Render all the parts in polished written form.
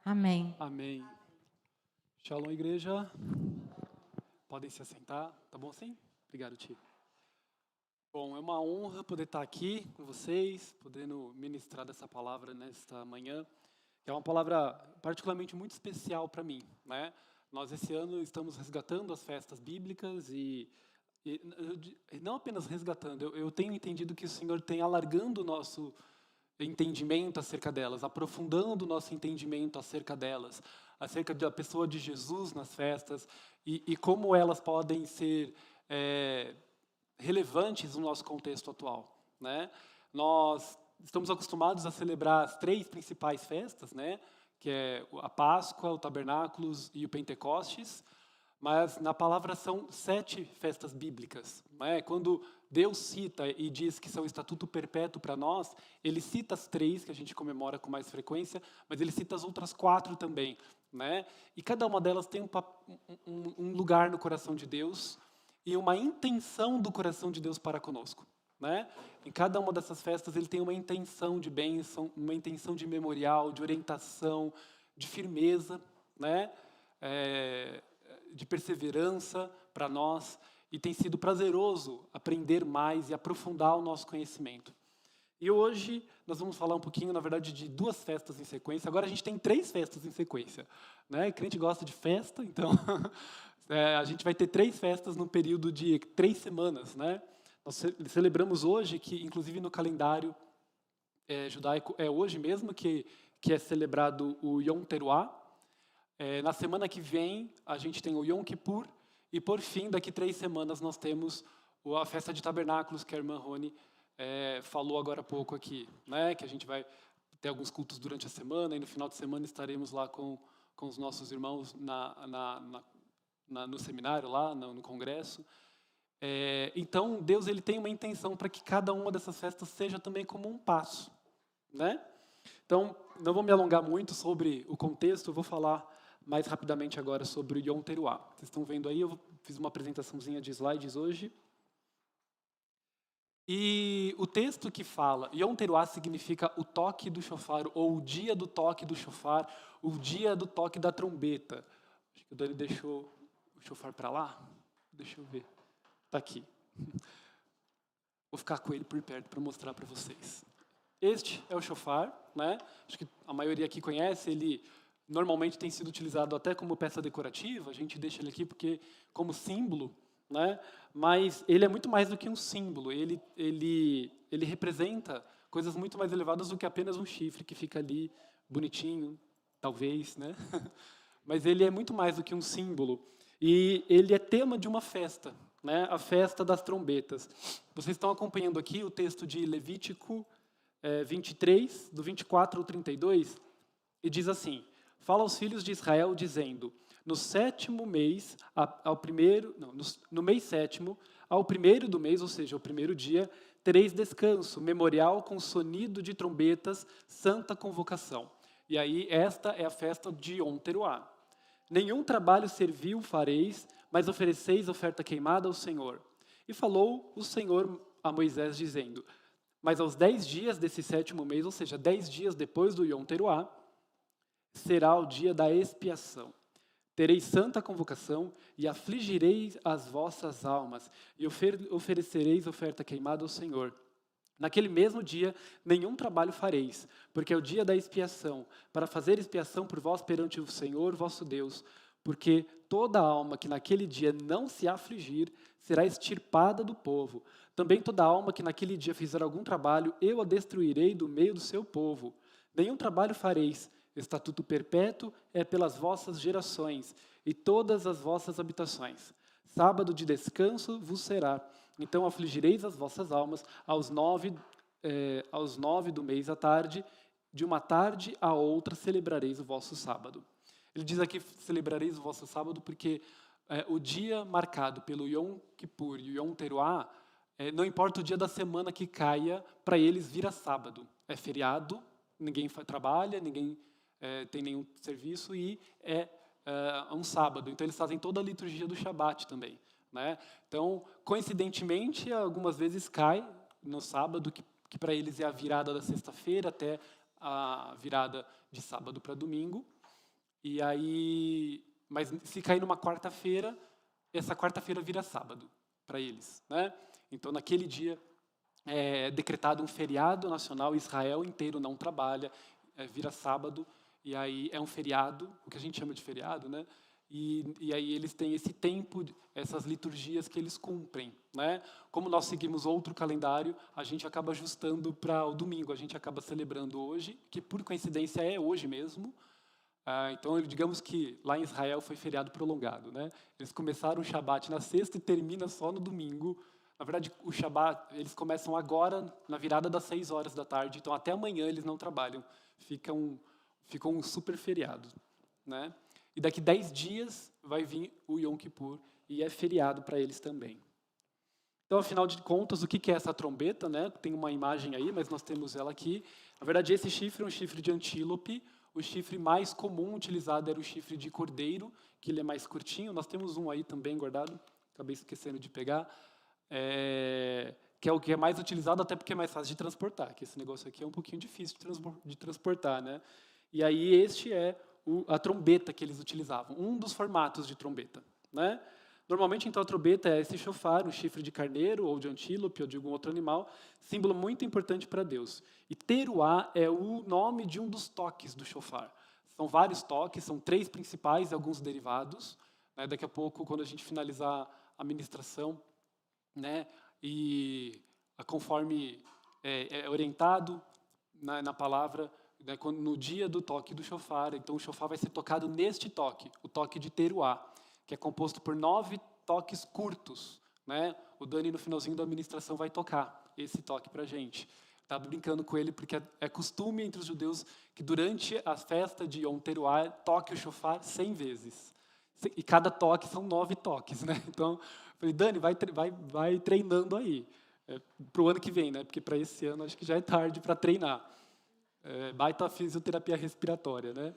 Amém. Amém. Shalom, igreja. Podem se assentar. Tá bom assim? Obrigado, Tio. Bom, é uma honra poder estar aqui com vocês, podendo ministrar dessa palavra nesta manhã, que é uma palavra particularmente muito especial para mim, né? Nós, esse ano, estamos resgatando as festas bíblicas e não apenas resgatando, eu tenho entendido que o Senhor tem alargando o nosso entendimento acerca delas, aprofundando o nosso entendimento acerca delas, acerca da pessoa de Jesus nas festas e como elas podem ser relevantes no nosso contexto atual, né? Nós estamos acostumados a celebrar as três principais festas, né? Que é a Páscoa, o Tabernáculos e o Pentecostes, mas na palavra são 7 festas bíblicas, né? Quando Deus cita e diz que são estatuto perpétuo para nós, ele cita as 3 que a gente comemora com mais frequência, mas ele cita as outras 4 também, né? E cada uma delas tem um lugar no coração de Deus e uma intenção do coração de Deus para conosco, né? Em cada uma dessas festas ele tem uma intenção de bênção, uma intenção de memorial, de orientação, de firmeza, né? De perseverança para nós, e tem sido prazeroso aprender mais e aprofundar o nosso conhecimento. E hoje nós vamos falar um pouquinho, na verdade, de 2 festas em sequência. Agora a gente tem 3 festas em sequência, né? Crente gosta de festa, então a gente vai ter 3 festas num período de 3 semanas, né? Nós celebramos hoje, que inclusive no calendário judaico é hoje mesmo que é celebrado o Yom Teruah. Na semana que vem, a gente tem o Yom Kippur, e por fim, daqui 3 semanas, nós temos a festa de tabernáculos, que a irmã Rony falou agora há pouco aqui, né? Que a gente vai ter alguns cultos durante a semana, e no final de semana estaremos lá com os nossos irmãos no seminário, lá no congresso. Então, Deus ele tem uma intenção para que cada uma dessas festas seja também como um passo, né? Então, não vou me alongar muito sobre o contexto, eu vou falar mais rapidamente agora sobre o Yom Teruah. Vocês estão vendo aí, eu fiz uma apresentaçãozinha de slides hoje. E o texto que fala, Yom Teruah significa o toque do shofar, ou o dia do toque do shofar, o dia do toque da trombeta. Acho que o Dani deixou o shofar para lá. Deixa eu ver. Está aqui. Vou ficar com ele por perto para mostrar para vocês. Este é o shofar, né? Acho que a maioria aqui conhece, ele normalmente tem sido utilizado até como peça decorativa, a gente deixa ele aqui porque como símbolo, né? Mas ele é muito mais do que um símbolo, ele representa coisas muito mais elevadas do que apenas um chifre que fica ali bonitinho, talvez, né? Mas ele é muito mais do que um símbolo, e ele é tema de uma festa, né? A festa das trombetas. Vocês estão acompanhando aqui o texto de Levítico 23, do 24 ao 32, e diz assim: fala aos filhos de Israel, dizendo: no sétimo mês, no mês sétimo, ao primeiro do mês, ou seja, o primeiro dia, tereis descanso, memorial com sonido de trombetas, santa convocação. E aí, esta é a festa de Yom Teruah. Nenhum trabalho servil fareis, mas ofereceis oferta queimada ao Senhor. E falou o Senhor a Moisés, dizendo: mas aos 10 dias desse sétimo mês, ou seja, 10 dias depois do Yom Teruah, será o dia da expiação. Tereis santa convocação e afligireis as vossas almas e oferecereis oferta queimada ao Senhor. Naquele mesmo dia, nenhum trabalho fareis, porque é o dia da expiação, para fazer expiação por vós perante o Senhor vosso Deus, porque toda alma que naquele dia não se afligir será extirpada do povo. Também toda alma que naquele dia fizer algum trabalho, eu a destruirei do meio do seu povo. Nenhum trabalho fareis, estatuto perpétuo é pelas vossas gerações, e todas as vossas habitações. Sábado de descanso vos será. Então afligireis as vossas almas aos 9 do mês à tarde, de uma tarde a outra celebrareis o vosso sábado. Ele diz aqui, celebrareis o vosso sábado, porque o dia marcado pelo Yom Kippur e o Yom Teruah, não importa o dia da semana que caia, para eles vira sábado. É feriado, ninguém trabalha, ninguém tem nenhum serviço, e é um sábado. Então eles fazem toda a liturgia do Shabat também, né? Então, coincidentemente, algumas vezes cai no sábado, que para eles é a virada da sexta-feira até a virada de sábado para domingo. E aí, mas se cair numa quarta-feira, essa quarta-feira vira sábado para eles, né? Então, naquele dia é decretado um feriado nacional, Israel inteiro não trabalha, vira sábado, e aí é um feriado, o que a gente chama de feriado, né? E aí eles têm esse tempo, essas liturgias que eles cumprem, né? Como nós seguimos outro calendário, a gente acaba ajustando para o domingo, a gente acaba celebrando hoje, que por coincidência é hoje mesmo. Então, digamos que lá em Israel foi feriado prolongado, né? Eles começaram o Shabat na sexta e termina só no domingo. Na verdade, o Shabat, eles começam agora, na virada das 6 horas da tarde, então até amanhã eles não trabalham. Fica um super feriado, né? E daqui 10 dias vai vir o Yom Kippur, e é feriado para eles também. Então, afinal de contas, o que é essa trombeta, né? Tem uma imagem aí, mas nós temos ela aqui. Na verdade, esse chifre é um chifre de antílope. O chifre mais comum utilizado era o chifre de cordeiro, que ele é mais curtinho. Nós temos um aí também guardado, acabei esquecendo de pegar, que é o que é mais utilizado, até porque é mais fácil de transportar, que esse negócio aqui é um pouquinho difícil de transportar, né? E aí este é a trombeta que eles utilizavam, um dos formatos de trombeta, né? Normalmente, então, a trombeta é esse chofar, um chifre de carneiro ou de antílope ou de algum outro animal, símbolo muito importante para Deus. E teruá é o nome de um dos toques do chofar. São vários toques, são 3 principais e alguns derivados. Né? Daqui a pouco, quando a gente finalizar a ministração, né, e conforme é orientado na palavra, né, no dia do toque do chofar, então o chofar vai ser tocado neste toque, o toque de teruá, que é composto por 9 toques curtos, né? O Dani, no finalzinho da administração, vai tocar esse toque para a gente. Estava brincando com ele, porque é costume entre os judeus que durante a festa de Yom Teruah toque o shofar 100 vezes. E cada toque são 9 toques, né? Então, eu falei, Dani, vai treinando aí. Para o ano que vem, né? Porque para esse ano acho que já é tarde para treinar. Baita fisioterapia respiratória, né?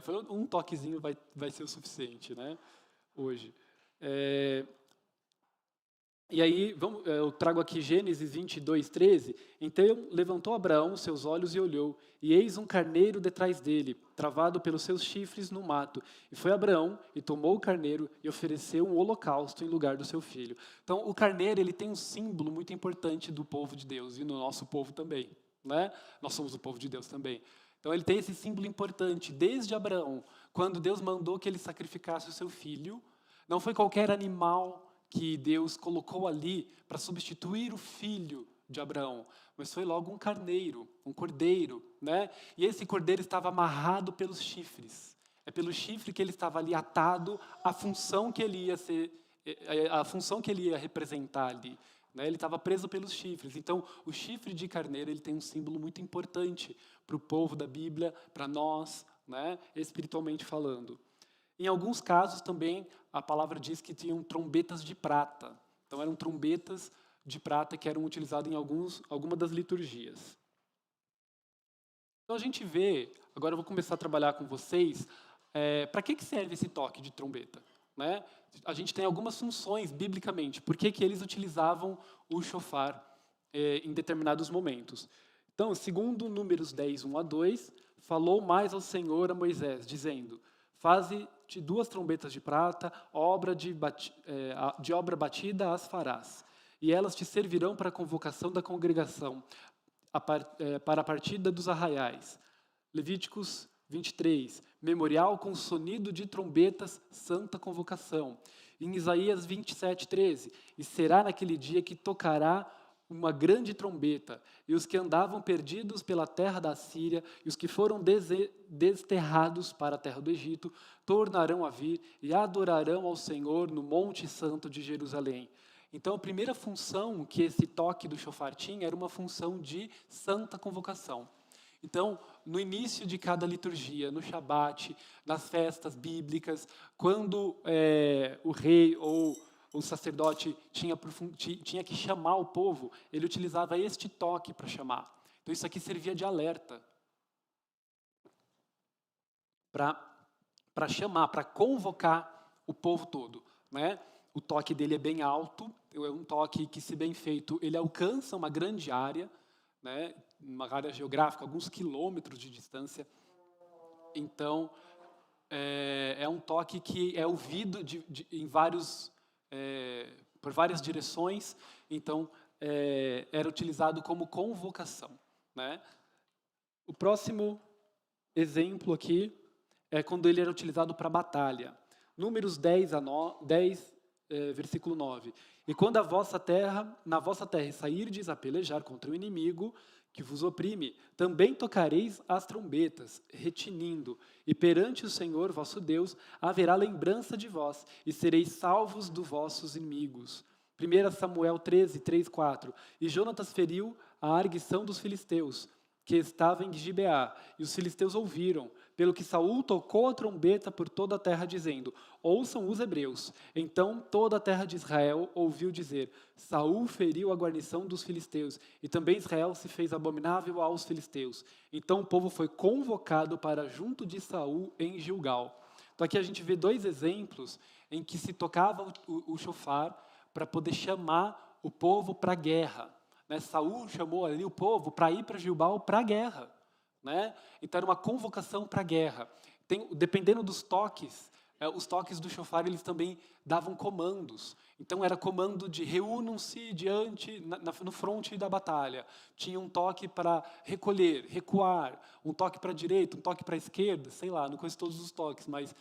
Falei, um toquezinho vai ser o suficiente, né? Hoje. E aí, eu trago aqui Gênesis 22, 13. Então levantou Abraão seus olhos e olhou, e eis um carneiro detrás dele, travado pelos seus chifres no mato. E foi Abraão, e tomou o carneiro, e ofereceu um holocausto em lugar do seu filho. Então, o carneiro ele tem um símbolo muito importante do povo de Deus, e no nosso povo também. Né? Nós somos o povo de Deus também. Então, ele tem esse símbolo importante, desde Abraão, quando Deus mandou que ele sacrificasse o seu filho. Não foi qualquer animal que Deus colocou ali para substituir o filho de Abraão, mas foi logo um carneiro, um cordeiro, né? E esse cordeiro estava amarrado pelos chifres. É pelo chifre que ele estava ali atado à função que ele ia ser, a função que ele ia representar ali. Né? Ele estava preso pelos chifres. Então, o chifre de carneiro ele tem um símbolo muito importante para o povo da Bíblia, para nós, né? Espiritualmente falando. Em alguns casos também a palavra diz que tinham trombetas de prata. Então eram trombetas de prata que eram utilizadas em algumas das liturgias. Então a gente vê, agora eu vou começar a trabalhar com vocês, para que serve esse toque de trombeta? Né? A gente tem algumas funções biblicamente, por que eles utilizavam o shofar em determinados momentos. Então, segundo Números 10, 1 a 2, falou mais ao Senhor a Moisés, dizendo, faze-te 2 trombetas de prata, de obra batida as farás, e elas te servirão para a convocação da congregação, para a partida dos arraiais. Levíticos 23, memorial com sonido de trombetas, santa convocação. Em Isaías 27, 13, e será naquele dia que tocará uma grande trombeta, e os que andavam perdidos pela terra da Síria, e os que foram desterrados para a terra do Egito, tornarão a vir e adorarão ao Senhor no Monte Santo de Jerusalém. Então, a primeira função que esse toque do shofar tinha era uma função de santa convocação. Então, no início de cada liturgia, no Shabat, nas festas bíblicas, quando o rei ou o sacerdote tinha que chamar o povo, ele utilizava este toque para chamar. Então, isso aqui servia de alerta para chamar, para convocar o povo todo. Né? O toque dele é bem alto, é um toque que, se bem feito, ele alcança uma grande área, né? Uma área geográfica, alguns quilômetros de distância. Então, é um toque que é ouvido em vários, por várias direções, então era utilizado como convocação, né? O próximo exemplo aqui é quando ele era utilizado para batalha. Números 10, versículo 9. E quando na vossa terra sairdes a pelejar contra o inimigo que vos oprime, também tocareis as trombetas, retinindo, e perante o Senhor vosso Deus haverá lembrança de vós, e sereis salvos dos vossos inimigos. 1 Samuel 13, 3, 4. E Jonatas feriu a arguição dos filisteus, que estava em Gibeá, e os filisteus ouviram, pelo que Saul tocou a trombeta por toda a terra, dizendo: ouçam os hebreus. Então toda a terra de Israel ouviu dizer: Saul feriu a guarnição dos filisteus, e também Israel se fez abominável aos filisteus. Então o povo foi convocado para junto de Saul em Gilgal. Então aqui a gente vê dois exemplos em que se tocava o chofar para poder chamar o povo para a guerra. Né? Saul chamou ali o povo para ir para Gilgal para a guerra. Né? Então era uma convocação para a guerra. Dependendo dos toques, os toques do chofar eles também davam comandos. Então era comando de reúnam-se no fronte da batalha. Tinha um toque para recolher, recuar, um toque para a direita, um toque para a esquerda, sei lá, não conheço todos os toques, mas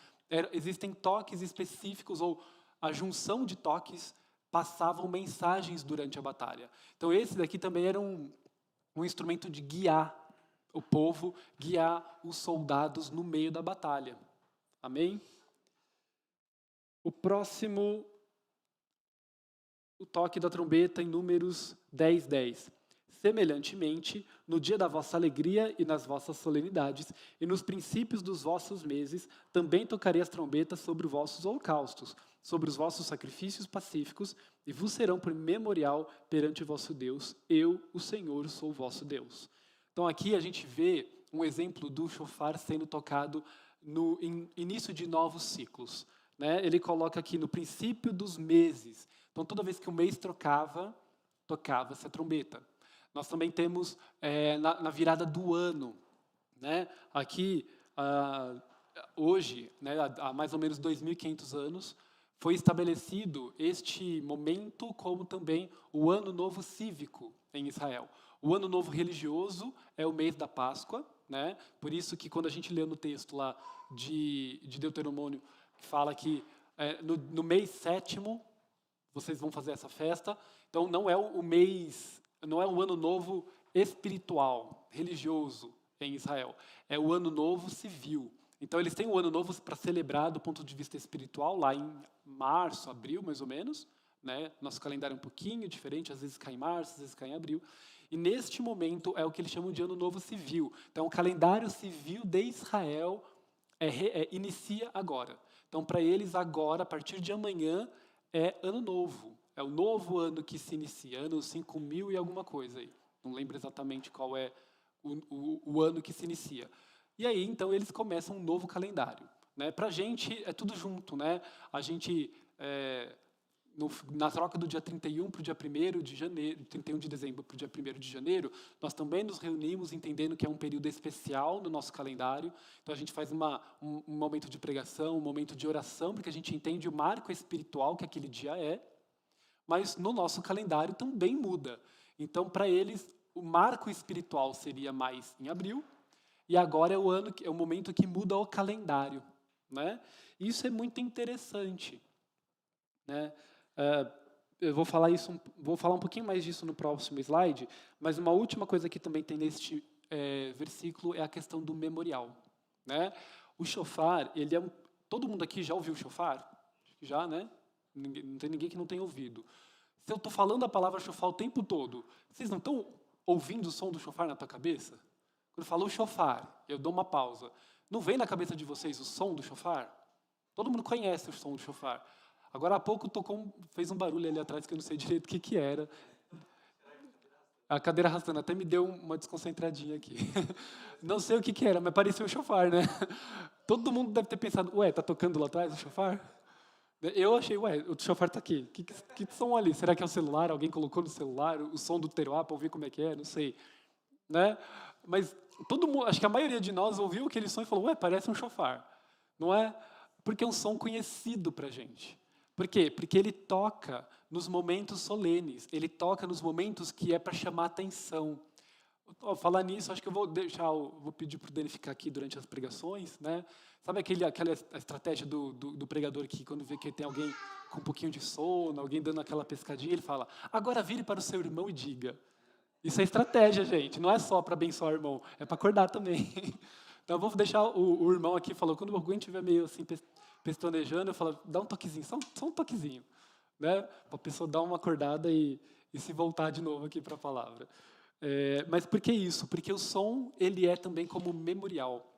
existem toques específicos ou a junção de toques passavam mensagens durante a batalha. Então esse daqui também era um instrumento de guiar o povo, guiar os soldados no meio da batalha. Amém? O próximo, o toque da trombeta em Números 10, 10. Semelhantemente, no dia da vossa alegria e nas vossas solenidades, e nos princípios dos vossos meses, também tocarei as trombetas sobre os vossos holocaustos, sobre os vossos sacrifícios pacíficos, e vos serão por memorial perante o vosso Deus. Eu, o Senhor, sou o vosso Deus. Então aqui a gente vê um exemplo do chofar sendo tocado no início de novos ciclos. Né? Ele coloca aqui no princípio dos meses. Então toda vez que o mês tocava-se a trombeta. Nós também temos na virada do ano. Né? Aqui, hoje, né, há mais ou menos 2.500 anos, foi estabelecido este momento como também o Ano Novo Cívico em Israel. O Ano Novo Religioso é o mês da Páscoa, né? Por isso que quando a gente lê no texto lá de Deuteronômio, fala que no mês 7º vocês vão fazer essa festa. Então não é o Ano Novo espiritual, religioso em Israel. É o Ano Novo civil. Então eles têm o Ano Novo para celebrar do ponto de vista espiritual lá em março, abril, mais ou menos. Né? Nosso calendário é um pouquinho diferente, às vezes cai em março, às vezes cai em abril. E neste momento é o que eles chamam de Ano Novo Civil. Então o calendário civil de Israel inicia agora. Então para eles agora, a partir de amanhã, é Ano Novo. É o novo ano que se inicia, ano 5.000 e alguma coisa aí. Não lembro exatamente qual é o ano que se inicia. E aí, então, eles começam um novo calendário. Né? Para a gente, é tudo junto. Né? A gente, na troca do dia 31 para o dia 1º de janeiro, 31 de dezembro para o dia 1º de janeiro, nós também nos reunimos entendendo que é um período especial no nosso calendário. Então, a gente faz um momento de pregação, um momento de oração, porque a gente entende o marco espiritual que aquele dia é. Mas no nosso calendário também muda. Então, para eles, o marco espiritual seria mais em abril, e agora é o momento que muda o calendário. Né? Isso é muito interessante. Né? Eu vou falar um pouquinho mais disso no próximo slide, mas uma última coisa que também tem neste versículo é a questão do memorial. Né? O shofar, todo mundo aqui já ouviu o shofar? Já, né? Não tem ninguém que não tenha ouvido. Se eu estou falando a palavra shofar o tempo todo, vocês não estão ouvindo o som do shofar na tua cabeça? Quando eu falo shofar, eu dou uma pausa. Não vem na cabeça de vocês o som do shofar? Todo mundo conhece o som do shofar. Agora há pouco fez um barulho ali atrás que eu não sei direito o que era. A cadeira arrastando, até me deu uma desconcentradinha aqui. Não sei o que era, mas parecia um shofar, né? Todo mundo deve ter pensado, ué, tá tocando lá atrás o shofar? Eu achei, ué, o shofar tá aqui. Que som ali? Será que é o celular? Alguém colocou no celular o som do teruá para ouvir como é que é? Não sei. Né? Mas todo mundo, acho que a maioria de nós ouviu aquele som e falou, ué, parece um shofar. Não é? Porque é um som conhecido para a gente. Por quê? Porque ele toca nos momentos solenes, ele toca nos momentos que é para chamar atenção. Falar nisso, acho que eu vou pedir para o Dani ficar aqui durante as pregações, né? Sabe aquela estratégia do pregador que quando vê que tem alguém com um pouquinho de sono, alguém dando aquela pescadinha, ele fala: agora vire para o seu irmão e diga. Isso é estratégia, gente. Não é só para abençoar o irmão, é para acordar também. Então, eu vou deixar o irmão aqui, falou, quando alguém estiver meio assim, pestonejando, eu falo, dá um toquezinho, só um toquezinho, né? Para a pessoa dar uma acordada e se voltar de novo aqui para a palavra. Mas por que isso? Porque o som, ele é também como memorial,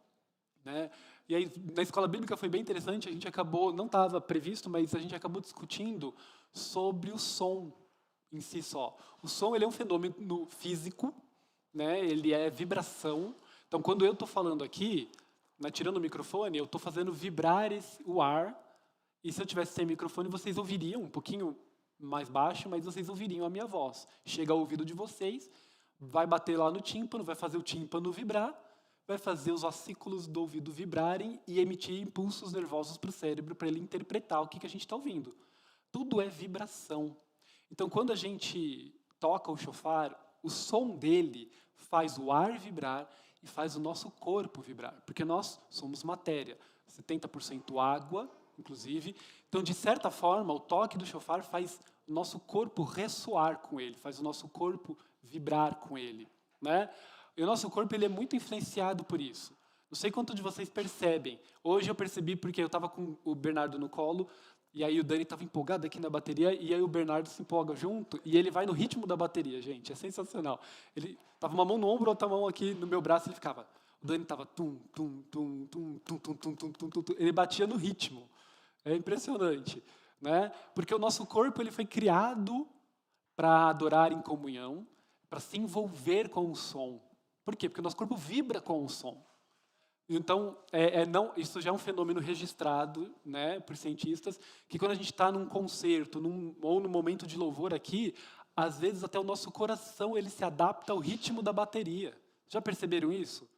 né? E aí, na escola bíblica foi bem interessante, a gente acabou, não estava previsto, mas a gente acabou discutindo sobre o som em si só. O som, ele é um fenômeno físico, né? Ele é vibração. Então, quando eu estou falando aqui, né, tirando o microfone, eu estou fazendo vibrar o ar, e se eu tivesse sem microfone, vocês ouviriam um pouquinho mais baixo, mas vocês ouviriam a minha voz. Chega ao ouvido de vocês, vai bater lá no tímpano, vai fazer o tímpano vibrar, vai fazer os ossículos do ouvido vibrarem e emitir impulsos nervosos para o cérebro para ele interpretar o que a gente está ouvindo. Tudo é vibração. Então, quando a gente toca o shofar, o som dele faz o ar vibrar e faz o nosso corpo vibrar, porque nós somos matéria, 70% água, inclusive. Então, de certa forma, o toque do shofar faz o nosso corpo ressoar com ele, faz o nosso corpo vibrar com ele, né? E o nosso corpo ele é muito influenciado por isso. Não sei quanto de vocês percebem. Hoje eu percebi porque eu estava com o Bernardo no colo, e aí o Dani estava empolgado aqui na bateria, e aí o Bernardo se empolga junto, e ele vai no ritmo da bateria, gente, é sensacional. Ele estava uma mão no ombro, outra mão aqui no meu braço, ele ficava. O Dani estava tum, tum, tum, tum, tum, tum, tum, tum, tum, tum, tum. Ele batia no ritmo. É impressionante, né? Porque o nosso corpo ele foi criado para adorar em comunhão, para se envolver com o som. Por quê? Porque o nosso corpo vibra com o som. Então, isso já é um fenômeno registrado, né, por cientistas, que quando a gente está num concerto ou num momento de louvor aqui, às vezes até o nosso coração ele se adapta ao ritmo da bateria. Já perceberam isso?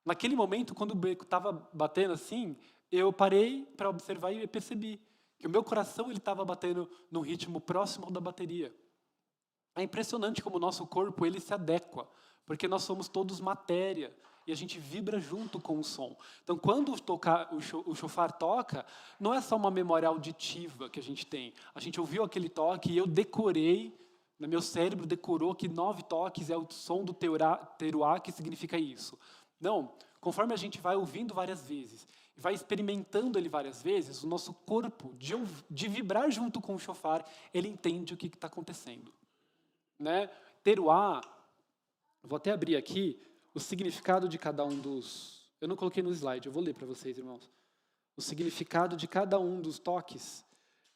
Naquele momento, quando o beco estava batendo assim, eu parei para observar e percebi que o meu coração ele estava batendo num ritmo próximo ao da bateria. É impressionante como o nosso corpo ele se adequa, porque nós somos todos matéria e a gente vibra junto com o som. Então, quando o shofar toca, não é só uma memória auditiva que a gente tem. A gente ouviu aquele toque e eu decorei, meu cérebro decorou que 9 toques é o som do teruá, que significa isso. Não, conforme a gente vai ouvindo várias vezes, e vai experimentando ele várias vezes, o nosso corpo, de vibrar junto com o shofar, ele entende o que está acontecendo. Né? Teruá, vou até abrir aqui o significado de cada um dos... Eu não coloquei no slide, eu vou ler para vocês, irmãos. O significado de cada um dos toques.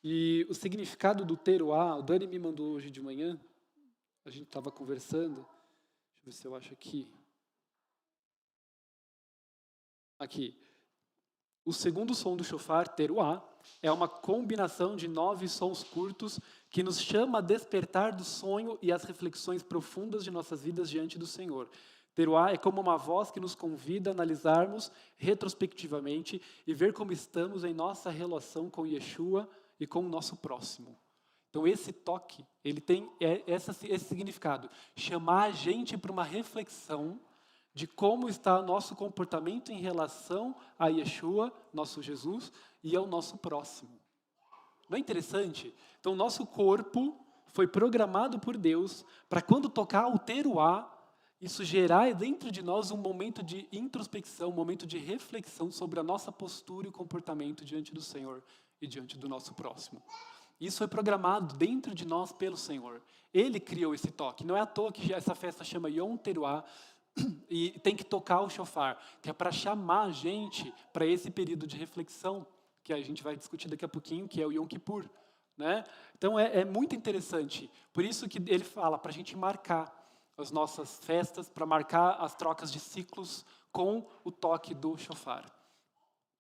E o significado do teruá, o Dani me mandou hoje de manhã, a gente estava conversando, deixa eu ver se eu acho aqui. Aqui. O segundo som do shofar, teruá, é uma combinação de 9 sons curtos que nos chama a despertar do sonho e as reflexões profundas de nossas vidas diante do Senhor. Teruá é como uma voz que nos convida a analisarmos retrospectivamente e ver como estamos em nossa relação com Yeshua e com o nosso próximo. Então, esse toque, ele tem esse significado, chamar a gente para uma reflexão de como está nosso comportamento em relação a Yeshua, nosso Jesus, e ao nosso próximo. Não é interessante? Então, nosso corpo foi programado por Deus para quando tocar o teruá, isso gerar dentro de nós um momento de introspecção, um momento de reflexão sobre a nossa postura e comportamento diante do Senhor e diante do nosso próximo. Isso foi programado dentro de nós pelo Senhor. Ele criou esse toque. Não é à toa que essa festa chama Yom Teruá, e tem que tocar o shofar, que é para chamar a gente para esse período de reflexão, que a gente vai discutir daqui a pouquinho, que é o Yom Kippur. Né? Então, é muito interessante. Por isso que ele fala para a gente marcar as nossas festas, para marcar as trocas de ciclos com o toque do shofar.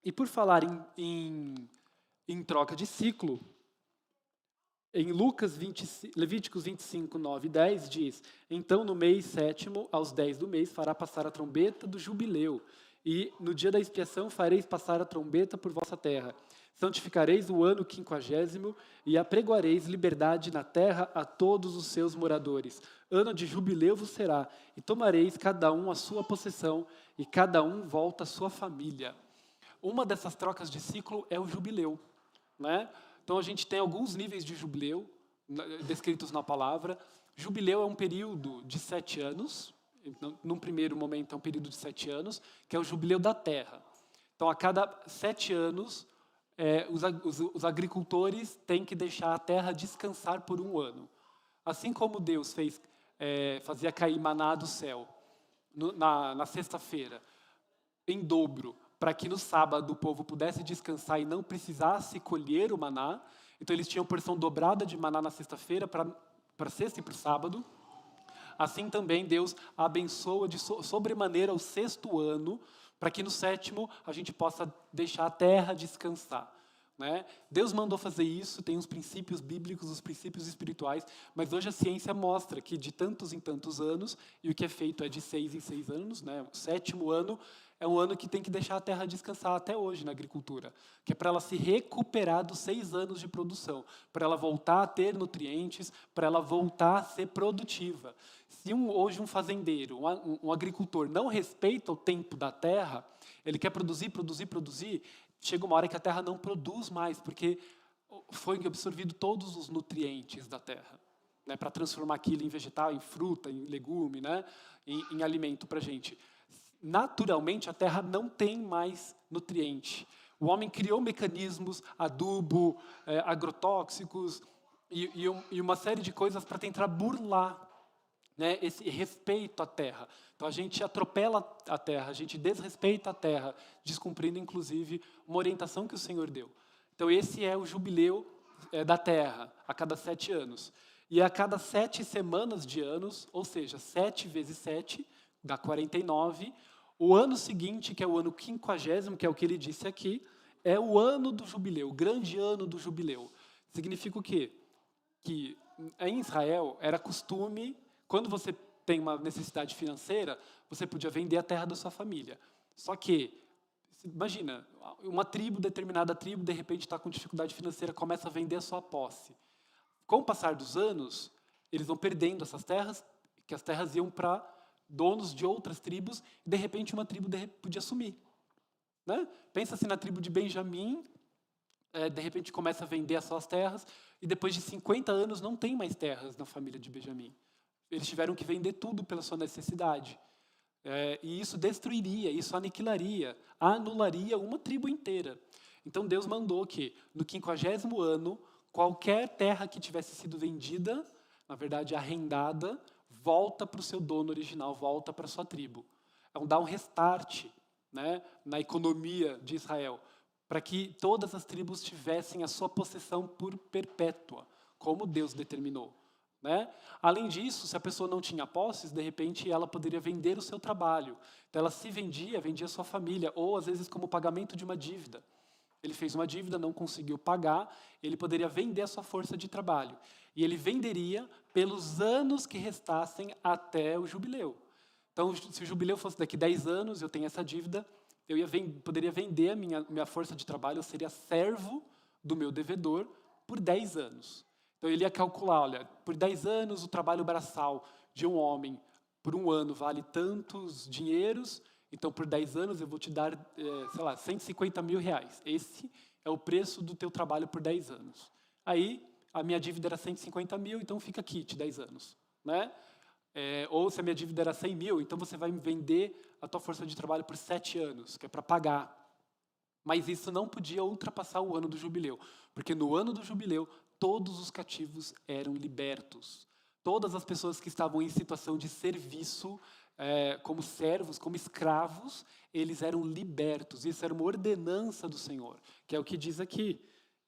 E por falar em troca de ciclo, em Levíticos 25, 9 e 10, diz: então no mês 7º, aos 10 do mês, fará passar a trombeta do jubileu, E no dia da expiação fareis passar a trombeta por vossa terra. Santificareis o ano 50º e apregoareis liberdade na terra a todos os seus moradores. Ano de jubileu vos será, e tomareis cada um a sua possessão, e cada um volta à sua família. Uma dessas trocas de ciclo é o jubileu, né? Então a gente tem alguns níveis de jubileu descritos na palavra. Jubileu é um período de 7 anos. Num primeiro momento é um período de 7 anos, que é o jubileu da terra. Então, a cada 7 anos, os agricultores têm que deixar a terra descansar por um ano. Assim como Deus fazia cair maná do céu na sexta-feira, em dobro, para que no sábado o povo pudesse descansar e não precisasse colher o maná. Então, eles tinham porção dobrada de maná na sexta-feira para sexta e para o sábado. Assim também Deus abençoa de sobremaneira o 6º ano, para que no 7º a gente possa deixar a terra descansar. Né? Deus mandou fazer isso, tem os princípios bíblicos, os princípios espirituais, mas hoje a ciência mostra que de tantos em tantos anos, e o que é feito é de 6 em 6 anos, né? O 7º ano é um ano que tem que deixar a terra descansar até hoje na agricultura, que é para ela se recuperar dos 6 anos de produção, para ela voltar a ter nutrientes, para ela voltar a ser produtiva. Se hoje um fazendeiro, um agricultor não respeita o tempo da terra, ele quer produzir, chega uma hora que a terra não produz mais, porque foi absorvido todos os nutrientes da terra, né, para transformar aquilo em vegetal, em fruta, em legume, né, em alimento para a gente. Naturalmente, a terra não tem mais nutriente. O homem criou mecanismos, adubo, agrotóxicos e uma série de coisas para tentar burlar, né, esse respeito à terra. Então, a gente atropela a terra, a gente desrespeita a terra, descumprindo, inclusive, uma orientação que o Senhor deu. Então, esse é o jubileu da terra, a cada 7 anos. E a cada 7 semanas de anos, ou seja, 7 vezes 7, dá 49. O ano seguinte, que é o ano 50º, que é o que ele disse aqui, é o ano do jubileu, o grande ano do jubileu. Significa o quê? Que em Israel era costume, quando você tem uma necessidade financeira, você podia vender a terra da sua família. Só que, imagina, uma determinada tribo, de repente está com dificuldade financeira, começa a vender a sua posse. Com o passar dos anos, eles vão perdendo essas terras, que as terras iam para donos de outras tribos, e de repente uma tribo podia sumir. Né? Pensa assim na tribo de Benjamim, de repente começa a vender as suas terras, e depois de 50 anos não tem mais terras na família de Benjamim. Eles tiveram que vender tudo pela sua necessidade. E isso destruiria, isso aniquilaria, anularia uma tribo inteira. Então Deus mandou que, no 50º ano, qualquer terra que tivesse sido vendida, na verdade arrendada, volta para o seu dono original, volta para a sua tribo. Dá um restart, né, na economia de Israel, para que todas as tribos tivessem a sua possessão por perpétua, como Deus determinou. Né? Além disso, se a pessoa não tinha posses, de repente ela poderia vender o seu trabalho. Então ela se vendia a sua família, ou às vezes como pagamento de uma dívida. Ele fez uma dívida, não conseguiu pagar, ele poderia vender a sua força de trabalho. E ele venderia pelos anos que restassem até o jubileu. Então, se o jubileu fosse daqui 10 anos, eu tenho essa dívida, eu poderia vender a minha força de trabalho, eu seria servo do meu devedor por 10 anos. Então, ele ia calcular, olha, por 10 anos o trabalho braçal de um homem por um ano vale tantos dinheiros, então por 10 anos eu vou te dar, sei lá, 150 mil reais. Esse é o preço do teu trabalho por 10 anos. Aí, a minha dívida era 150 mil, então fica aqui, 10 anos. Né? Ou se a minha dívida era 100 mil, então você vai me vender a tua força de trabalho por 7 anos, que é para pagar. Mas isso não podia ultrapassar o ano do jubileu, porque no ano do jubileu, todos os cativos eram libertos. Todas as pessoas que estavam em situação de serviço, como servos, como escravos, eles eram libertos. Isso era uma ordenança do Senhor, que é o que diz aqui,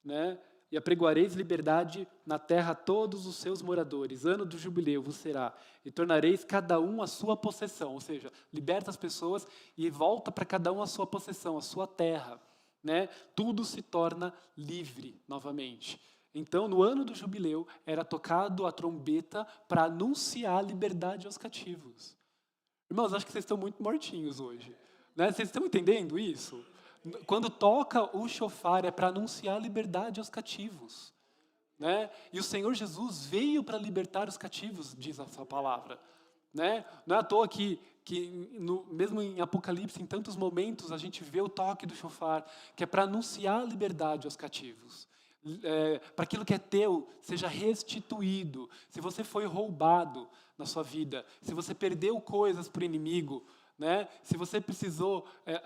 né? E apregoareis liberdade na terra a todos os seus moradores. Ano do jubileu vos será. E tornareis cada um a sua possessão. Ou seja, liberta as pessoas e volta para cada um a sua possessão, a sua terra. Né? Tudo se torna livre novamente. Então, no ano do jubileu, era tocado a trombeta para anunciar a liberdade aos cativos. Irmãos, acho que vocês estão muito mortinhos hoje. Né? Vocês estão entendendo isso? Quando toca o shofar é para anunciar a liberdade aos cativos. Né? E o Senhor Jesus veio para libertar os cativos, diz a sua palavra. Né? Não é à toa mesmo em Apocalipse, em tantos momentos, a gente vê o toque do shofar, que é para anunciar a liberdade aos cativos. Para aquilo que é teu, seja restituído. Se você foi roubado na sua vida, se você perdeu coisas para o inimigo, né? Se você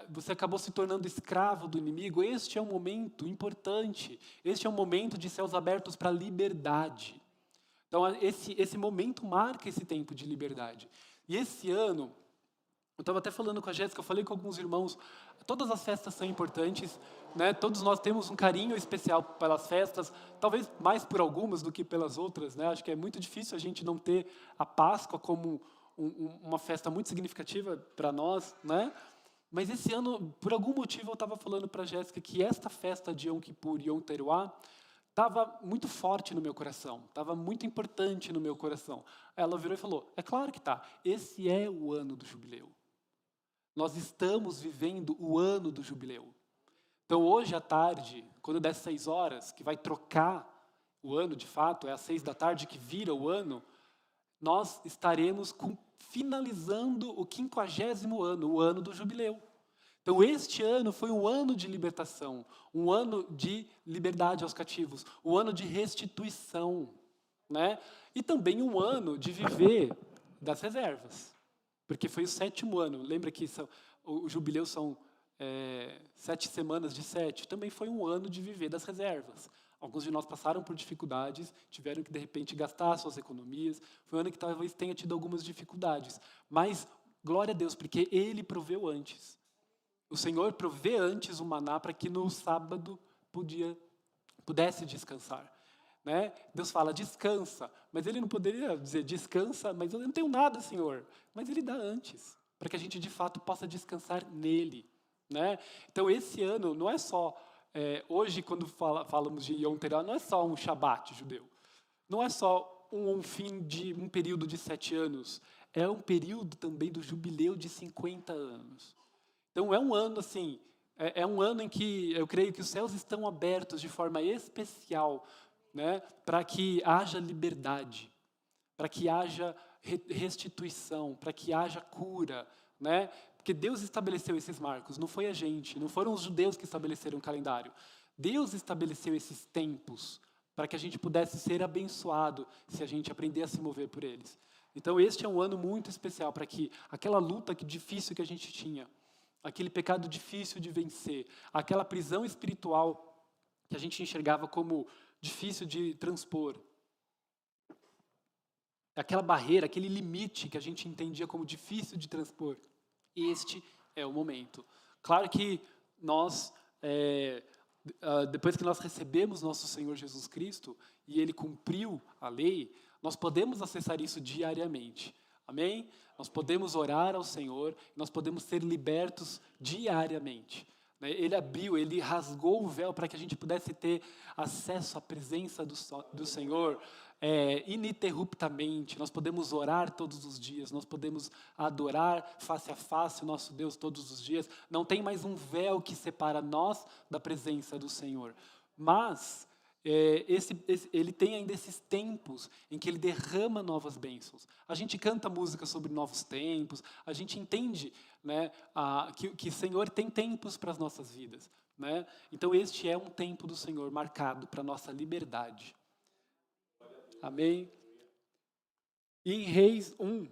você acabou se tornando escravo do inimigo, este é um momento importante. Este é um momento de céus abertos para a liberdade. Então, esse momento marca esse tempo de liberdade. E esse ano, eu estava até falando com a Jéssica, eu falei com alguns irmãos, todas as festas são importantes, né? Todos nós temos um carinho especial pelas festas, talvez mais por algumas do que pelas outras, né? Acho que é muito difícil a gente não ter a Páscoa como uma festa muito significativa para nós, né? Mas esse ano, por algum motivo, eu estava falando para a Jéssica que esta festa de Yom Kippur e Yom Teruah estava muito forte no meu coração, estava muito importante no meu coração. Ela virou e falou, é claro que tá, esse é o ano do jubileu. Nós estamos vivendo o ano do jubileu. Então, hoje à tarde, quando der 6 horas, que vai trocar o ano de fato, é às 6 da tarde que vira o ano, nós estaremos finalizando o 50º ano, o ano do jubileu. Então, este ano foi um ano de libertação, um ano de liberdade aos cativos, um ano de restituição, né? E também um ano de viver das reservas, porque foi o 7º ano. Lembra que o jubileu são 7 semanas de 7? Também foi um ano de viver das reservas. Alguns de nós passaram por dificuldades, tiveram que, de repente, gastar suas economias. Foi um ano que talvez tenha tido algumas dificuldades. Mas, glória a Deus, porque Ele proveu antes. O Senhor provê antes o maná para que no sábado pudesse descansar. Né? Deus fala, descansa. Mas Ele não poderia dizer, descansa, mas eu não tenho nada, Senhor. Mas Ele dá antes, para que a gente, de fato, possa descansar nele. Né? Então, esse ano não é só... hoje, quando falamos de Yom Teruah, não é só um Shabat judeu. Não é só um período de 7 anos. É um período também do jubileu de 50 anos. Então, é um ano assim, é um ano em que eu creio que os céus estão abertos de forma especial, né, para que haja liberdade, para que haja restituição, para que haja cura, né? Porque Deus estabeleceu esses marcos, não foi a gente, não foram os judeus que estabeleceram o calendário. Deus estabeleceu esses tempos para que a gente pudesse ser abençoado se a gente aprender a se mover por eles. Então, este é um ano muito especial para que aquela luta difícil que a gente tinha, aquele pecado difícil de vencer, aquela prisão espiritual que a gente enxergava como difícil de transpor, aquela barreira, aquele limite que a gente entendia como difícil de transpor, este é o momento. Claro que nós, depois que nós recebemos nosso Senhor Jesus Cristo e Ele cumpriu a lei, nós podemos acessar isso diariamente. Amém? Nós podemos orar ao Senhor, nós podemos ser libertos diariamente. Ele abriu, Ele rasgou o véu para que a gente pudesse ter acesso à presença do Senhor ininterruptamente. Nós podemos orar todos os dias, nós podemos adorar face a face o nosso Deus todos os dias. Não tem mais um véu que separa nós da presença do Senhor. Mas ele tem ainda esses tempos em que ele derrama novas bênçãos. A gente canta música sobre novos tempos, a gente entende, né, que o Senhor tem tempos para as nossas vidas. Né? Então, este é um tempo do Senhor marcado para a nossa liberdade. Amém? E em Reis 1,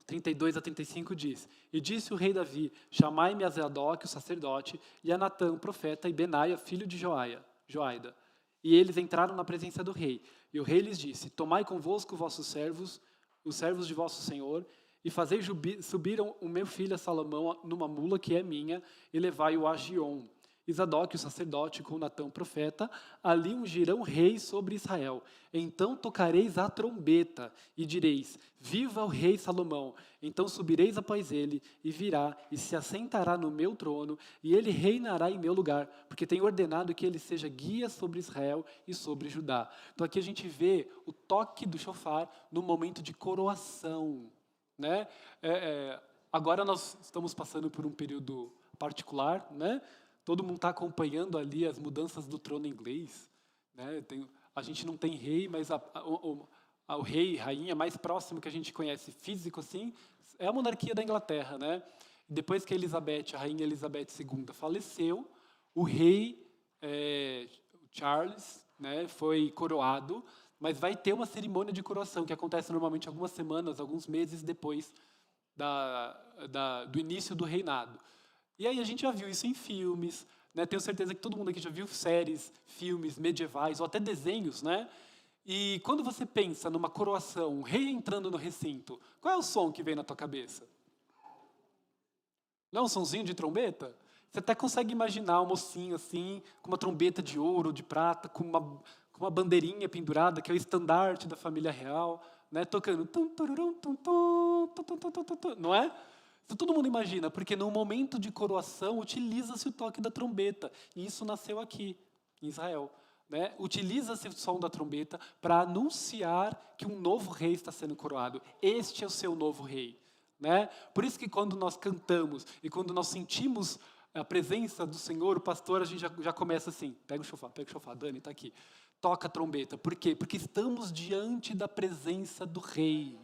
32 a 35 diz, e disse o rei Davi, chamai-me a Zadok, o sacerdote, e a Natã, o profeta, e Benaia, filho de Joaida. E eles entraram na presença do rei. E o rei lhes disse, tomai convosco vossos servos, os servos de vosso senhor, e fazei subir o meu filho a Salomão numa mula que é minha, e levai-o a Gion. E Zadok, o sacerdote, com Natã, o profeta, ali ungirão rei sobre Israel. Então tocareis a trombeta, e direis, viva o rei Salomão. Então subireis após ele, e virá, e se assentará no meu trono, e ele reinará em meu lugar, porque tenho ordenado que ele seja guia sobre Israel e sobre Judá. Então aqui a gente vê o toque do shofar no momento de coroação. Né? agora nós estamos passando por um período particular, né? Todo mundo está acompanhando ali as mudanças do trono inglês, né? A gente não tem rei, mas o rei, rainha mais próximo que a gente conhece físico assim, é a monarquia da Inglaterra, né? Depois que a rainha Elizabeth II faleceu, o rei Charles, né, foi coroado, mas vai ter uma cerimônia de coroação que acontece normalmente algumas semanas, alguns meses depois do início do reinado. E aí a gente já viu isso em filmes, né? Tenho certeza que todo mundo aqui já viu séries, filmes medievais ou até desenhos, né? E quando você pensa numa coroação, um rei entrando no recinto, qual é o som que vem na tua cabeça? Não é um sonzinho de trombeta? Você até consegue imaginar um mocinho assim, com uma trombeta de ouro, de prata, com uma bandeirinha pendurada, que é o estandarte da família real, né? Tocando. Tum, tururum, tum, tum, tum, tum, tum, tum, tum, tum, não é? Isso todo mundo imagina, porque no momento de coroação utiliza-se o toque da trombeta. E isso nasceu aqui, em Israel. Né? Utiliza-se o som da trombeta para anunciar que um novo rei está sendo coroado. Este é o seu novo rei. Né? Por isso que quando nós cantamos e quando nós sentimos a presença do Senhor, o pastor, a gente já começa assim, pega o chofar, Dani, está aqui. Toca a trombeta. Por quê? Porque estamos diante da presença do rei.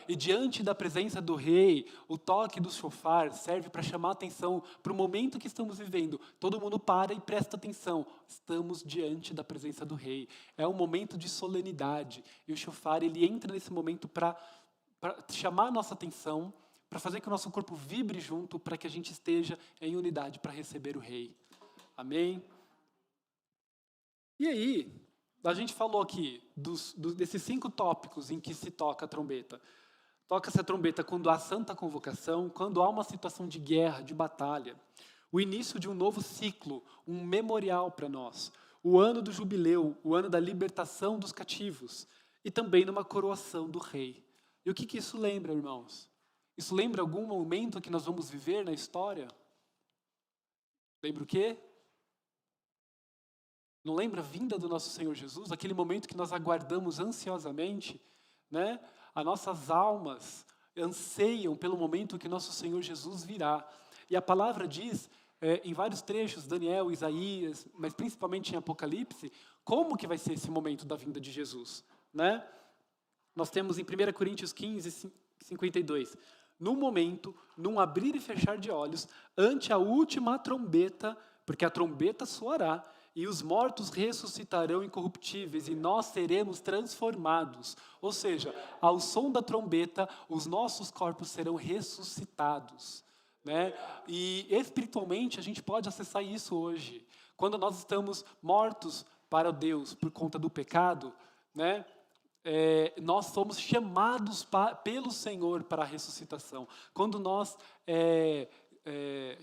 E diante da presença do rei, o toque do chofar serve para chamar a atenção para o momento que estamos vivendo. Todo mundo para e presta atenção. Estamos diante da presença do rei. É um momento de solenidade. E o chofar, ele entra nesse momento para chamar a nossa atenção, para fazer que o nosso corpo vibre junto, para que a gente esteja em unidade para receber o rei. Amém? E aí, a gente falou aqui desses 5 tópicos em que se toca a trombeta. Toca-se a trombeta quando há santa convocação, quando há uma situação de guerra, de batalha. O início de um novo ciclo, um memorial para nós. O ano do jubileu, o ano da libertação dos cativos. E também numa coroação do rei. E o que isso lembra, irmãos? Isso lembra algum momento que nós vamos viver na história? Lembra o quê? Não lembra a vinda do nosso Senhor Jesus? Aquele momento que nós aguardamos ansiosamente, né? As nossas almas anseiam pelo momento que nosso Senhor Jesus virá. E a palavra diz, em vários trechos, Daniel, Isaías, mas principalmente em Apocalipse, como que vai ser esse momento da vinda de Jesus, né? Nós temos em 1 Coríntios 15, 52, no momento, num abrir e fechar de olhos, ante a última trombeta, porque a trombeta soará, e os mortos ressuscitarão incorruptíveis, e nós seremos transformados. Ou seja, ao som da trombeta, os nossos corpos serão ressuscitados. Né? E espiritualmente, a gente pode acessar isso hoje. Quando nós estamos mortos para Deus por conta do pecado, né? Nós somos chamados pelo Senhor para a ressuscitação. Quando nós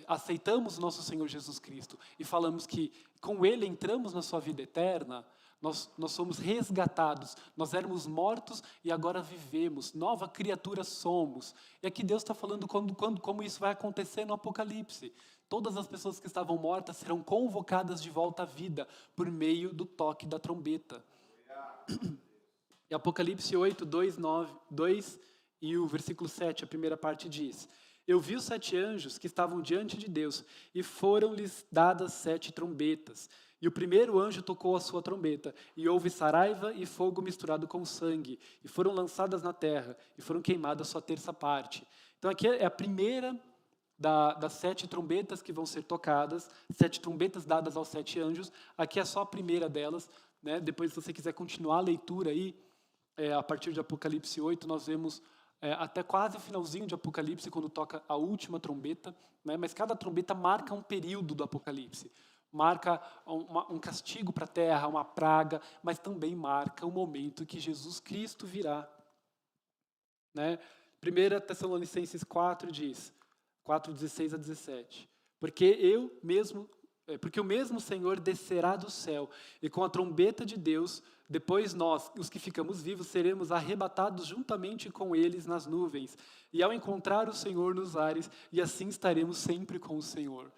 aceitamos nosso Senhor Jesus Cristo e falamos que com Ele entramos na sua vida eterna, nós somos resgatados. Nós éramos mortos e agora vivemos. Nova criatura somos. E aqui Deus está falando como isso vai acontecer no Apocalipse. Todas as pessoas que estavam mortas serão convocadas de volta à vida por meio do toque da trombeta. E Apocalipse 8, 2 e o versículo 7, a primeira parte diz: Eu vi os 7 anjos que estavam diante de Deus, e foram-lhes dadas 7 trombetas. E o primeiro anjo tocou a sua trombeta, e houve saraiva e fogo misturado com sangue, e foram lançadas na terra, e foram queimadas sua terça parte. Então aqui é a primeira das 7 trombetas que vão ser tocadas, 7 trombetas dadas aos 7 anjos. Aqui é só a primeira delas, né? Depois, se você quiser continuar a leitura aí, a partir de Apocalipse 8, nós vemos até quase o finalzinho de Apocalipse, quando toca a última trombeta, né? Mas cada trombeta marca um período do Apocalipse. Marca um castigo para a terra, uma praga, mas também marca o momento que Jesus Cristo virá. Né? 1 Tessalonicenses 4 diz, 4:16 a 17, porque o mesmo Senhor descerá do céu, e com a trombeta de Deus, depois nós, os que ficamos vivos, seremos arrebatados juntamente com eles nas nuvens, e ao encontrar o Senhor nos ares, e assim estaremos sempre com o Senhor.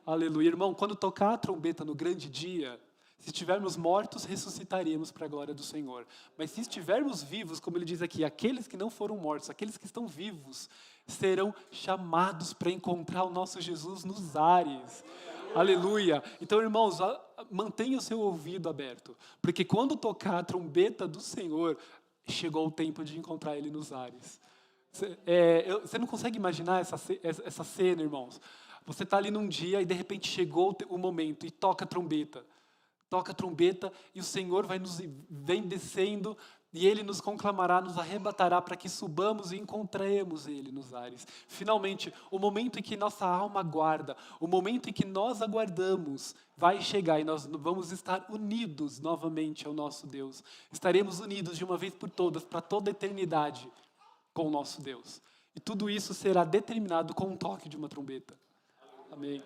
Aleluia. Irmão, quando tocar a trombeta no grande dia, se estivermos mortos, ressuscitaremos para a glória do Senhor. Mas se estivermos vivos, como ele diz aqui, aqueles que não foram mortos, aqueles que estão vivos, serão chamados para encontrar o nosso Jesus nos ares. Aleluia! Então, irmãos, mantenha o seu ouvido aberto, porque quando tocar a trombeta do Senhor, chegou o tempo de encontrar Ele nos ares. Você não consegue imaginar essa cena, irmãos? Você está ali num dia e de repente chegou o momento e toca a trombeta. Toca a trombeta e o Senhor vem descendo e Ele nos conclamará, nos arrebatará para que subamos e encontremos Ele nos ares. Finalmente, o momento em que nossa alma aguarda, o momento em que nós aguardamos, vai chegar e nós vamos estar unidos novamente ao nosso Deus. Estaremos unidos de uma vez por todas, para toda a eternidade, com o nosso Deus. E tudo isso será determinado com um toque de uma trombeta. Amém.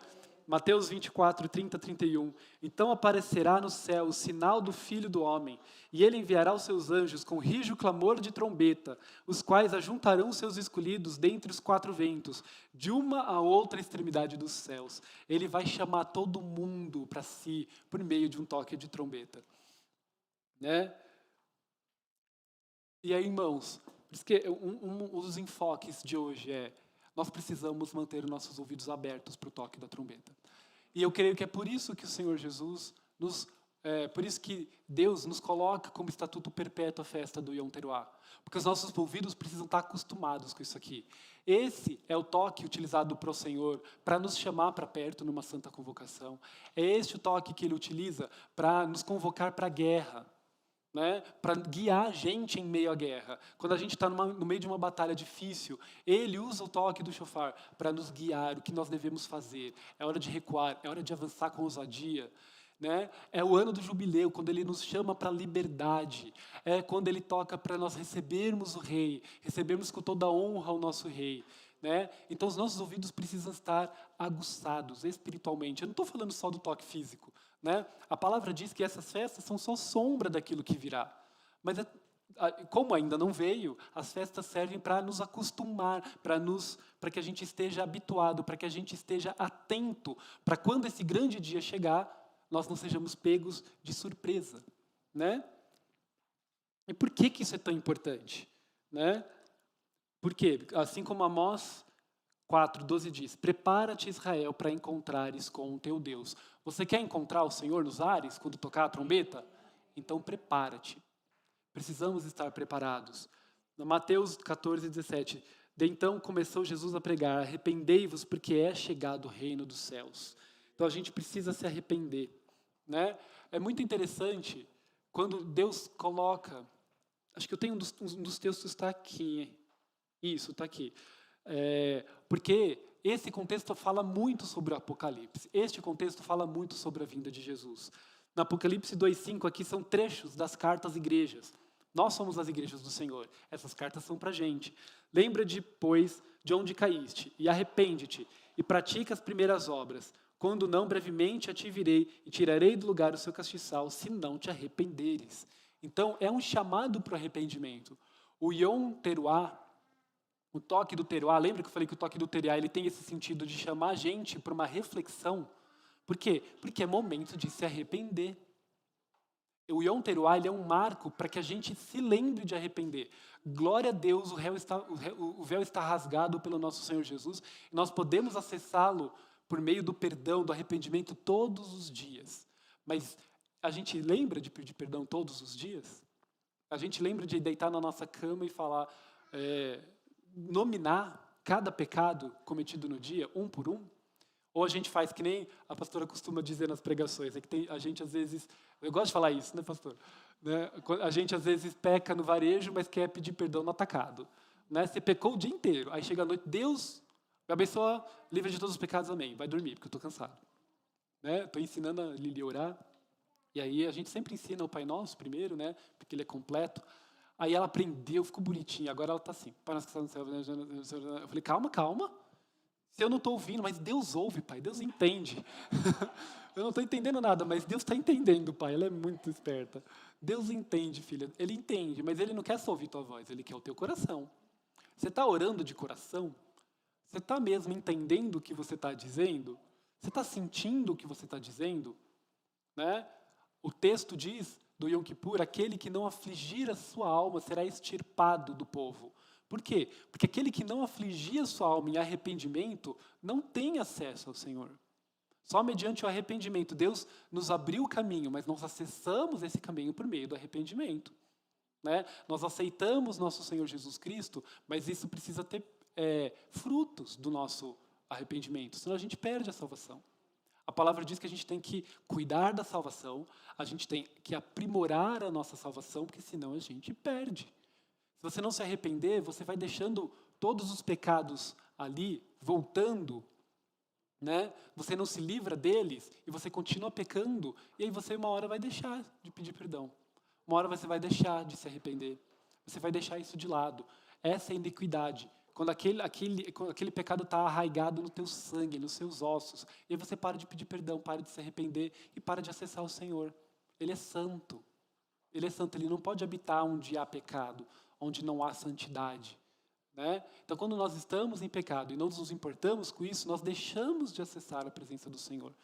Mateus 24, 30, 31. Então aparecerá no céu o sinal do Filho do Homem, e ele enviará os seus anjos com rijo clamor de trombeta, os quais ajuntarão os seus escolhidos dentre os quatro ventos, de uma a outra extremidade dos céus. Ele vai chamar todo mundo para si, por meio de um toque de trombeta. Né? E aí, irmãos, por isso que um dos enfoques de hoje nós precisamos manter os nossos ouvidos abertos para o toque da trombeta. E eu creio que é por isso que o Senhor Jesus, por isso que Deus nos coloca como estatuto perpétuo a festa do Yom Teruah. Porque os nossos ouvidos precisam estar acostumados com isso aqui. Esse é o toque utilizado para o Senhor para nos chamar para perto numa santa convocação. É este o toque que Ele utiliza para nos convocar para a guerra. Né, para guiar a gente em meio à guerra. Quando a gente está no meio de uma batalha difícil, Ele usa o toque do shofar para nos guiar o que nós devemos fazer. É hora de recuar, é hora de avançar com ousadia. Né? É o ano do jubileu, quando Ele nos chama para a liberdade. É quando Ele toca para nós recebermos o Rei, recebermos com toda a honra o nosso Rei. Né? Então, os nossos ouvidos precisam estar aguçados espiritualmente. Eu não estou falando só do toque físico. Né? A palavra diz que essas festas são só sombra daquilo que virá. Mas, como ainda não veio, as festas servem para nos acostumar, para que a gente esteja habituado, para que a gente esteja atento, para quando esse grande dia chegar, nós não sejamos pegos de surpresa. Né? E por que isso é tão importante? Né? Porque, assim como Amós 4:12 diz, prepara-te, Israel, para encontrares com o teu Deus. Você quer encontrar o Senhor nos ares, quando tocar a trombeta? Então prepara-te. Precisamos estar preparados. No Mateus 14:17, de então começou Jesus a pregar, arrependei-vos, porque é chegado o reino dos céus. Então a gente precisa se arrepender. Né? É muito interessante quando Deus coloca, acho que eu tenho um dos textos está aqui. Isso, está aqui. Porque esse contexto fala muito sobre o Apocalipse. Este contexto fala muito sobre a vinda de Jesus. No Apocalipse 2:5, aqui são trechos das cartas às igrejas. Nós somos as igrejas do Senhor. Essas cartas são para a gente. Lembra-te, pois, de onde caíste, e arrepende-te, e pratica as primeiras obras. Quando não, brevemente a te virei, e tirarei do lugar o seu castiçal, se não te arrependeres. Então, é um chamado para o arrependimento. O Yom Teruah, o toque do teruá, lembra que eu falei que o toque do teruá ele tem esse sentido de chamar a gente para uma reflexão? Por quê? Porque é momento de se arrepender. O Yom Teruá ele é um marco para que a gente se lembre de arrepender. Glória a Deus, o véu está rasgado pelo nosso Senhor Jesus e nós podemos acessá-lo por meio do perdão, do arrependimento todos os dias. Mas a gente lembra de pedir perdão todos os dias? A gente lembra de deitar na nossa cama e falar... nominar cada pecado cometido no dia, um por um? Ou a gente faz que nem a pastora costuma dizer nas pregações, que a gente às vezes, eu gosto de falar isso, né, pastor? Né? A gente às vezes peca no varejo, mas quer pedir perdão no atacado. Né? Você pecou o dia inteiro, aí chega a noite, Deus me abençoa, livre de todos os pecados, amém. Vai dormir, porque eu estou cansado. Né? Estou ensinando a Lili a orar, e aí a gente sempre ensina o Pai Nosso primeiro, né? Porque ele é completo. Aí ela aprendeu, ficou bonitinha. Agora ela está assim. Pai nosso que está no céu. Eu falei, calma. Se eu não estou ouvindo, mas Deus ouve, Pai. Deus entende. Eu não estou entendendo nada, mas Deus está entendendo, Pai. Ela é muito esperta. Deus entende, filha. Ele entende, mas Ele não quer só ouvir tua voz. Ele quer o teu coração. Você está orando de coração? Você está mesmo entendendo o que você está dizendo? Você está sentindo o que você está dizendo? Né? O texto diz... do Yom Kippur, aquele que não afligir a sua alma será extirpado do povo. Por quê? Porque aquele que não afligia sua alma em arrependimento não tem acesso ao Senhor. Só mediante o arrependimento. Deus nos abriu o caminho, mas nós acessamos esse caminho por meio do arrependimento. Né? Nós aceitamos nosso Senhor Jesus Cristo, mas isso precisa ter frutos do nosso arrependimento, senão a gente perde a salvação. A palavra diz que a gente tem que cuidar da salvação, a gente tem que aprimorar a nossa salvação, porque senão a gente perde. Se você não se arrepender, você vai deixando todos os pecados ali, voltando, né? Você não se livra deles e você continua pecando, e aí você uma hora vai deixar de pedir perdão. Uma hora você vai deixar de se arrepender. Você vai deixar isso de lado. Essa é a iniquidade. Quando aquele pecado está arraigado no teu sangue, nos seus ossos. E aí você para de pedir perdão, para de se arrepender e para de acessar o Senhor. Ele é santo. Ele é santo. Ele não pode habitar onde há pecado, onde não há santidade. Né? Então, quando nós estamos em pecado e não nos importamos com isso, nós deixamos de acessar a presença do Senhor.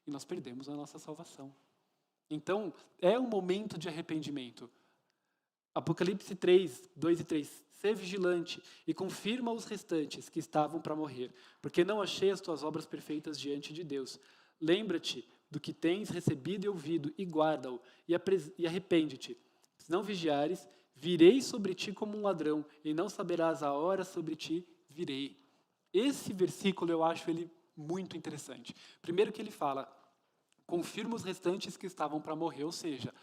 E nós perdemos a nossa salvação. Então, é um momento de arrependimento. Apocalipse 3, 2 e 3. Sê vigilante e confirma os restantes que estavam para morrer, porque não achei as tuas obras perfeitas diante de Deus. Lembra-te do que tens recebido e ouvido, e guarda-o, e arrepende-te. Se não vigiares, virei sobre ti como um ladrão, e não saberás a hora sobre ti virei. Esse versículo eu acho ele muito interessante. Primeiro que ele fala, confirma os restantes que estavam para morrer, ou seja,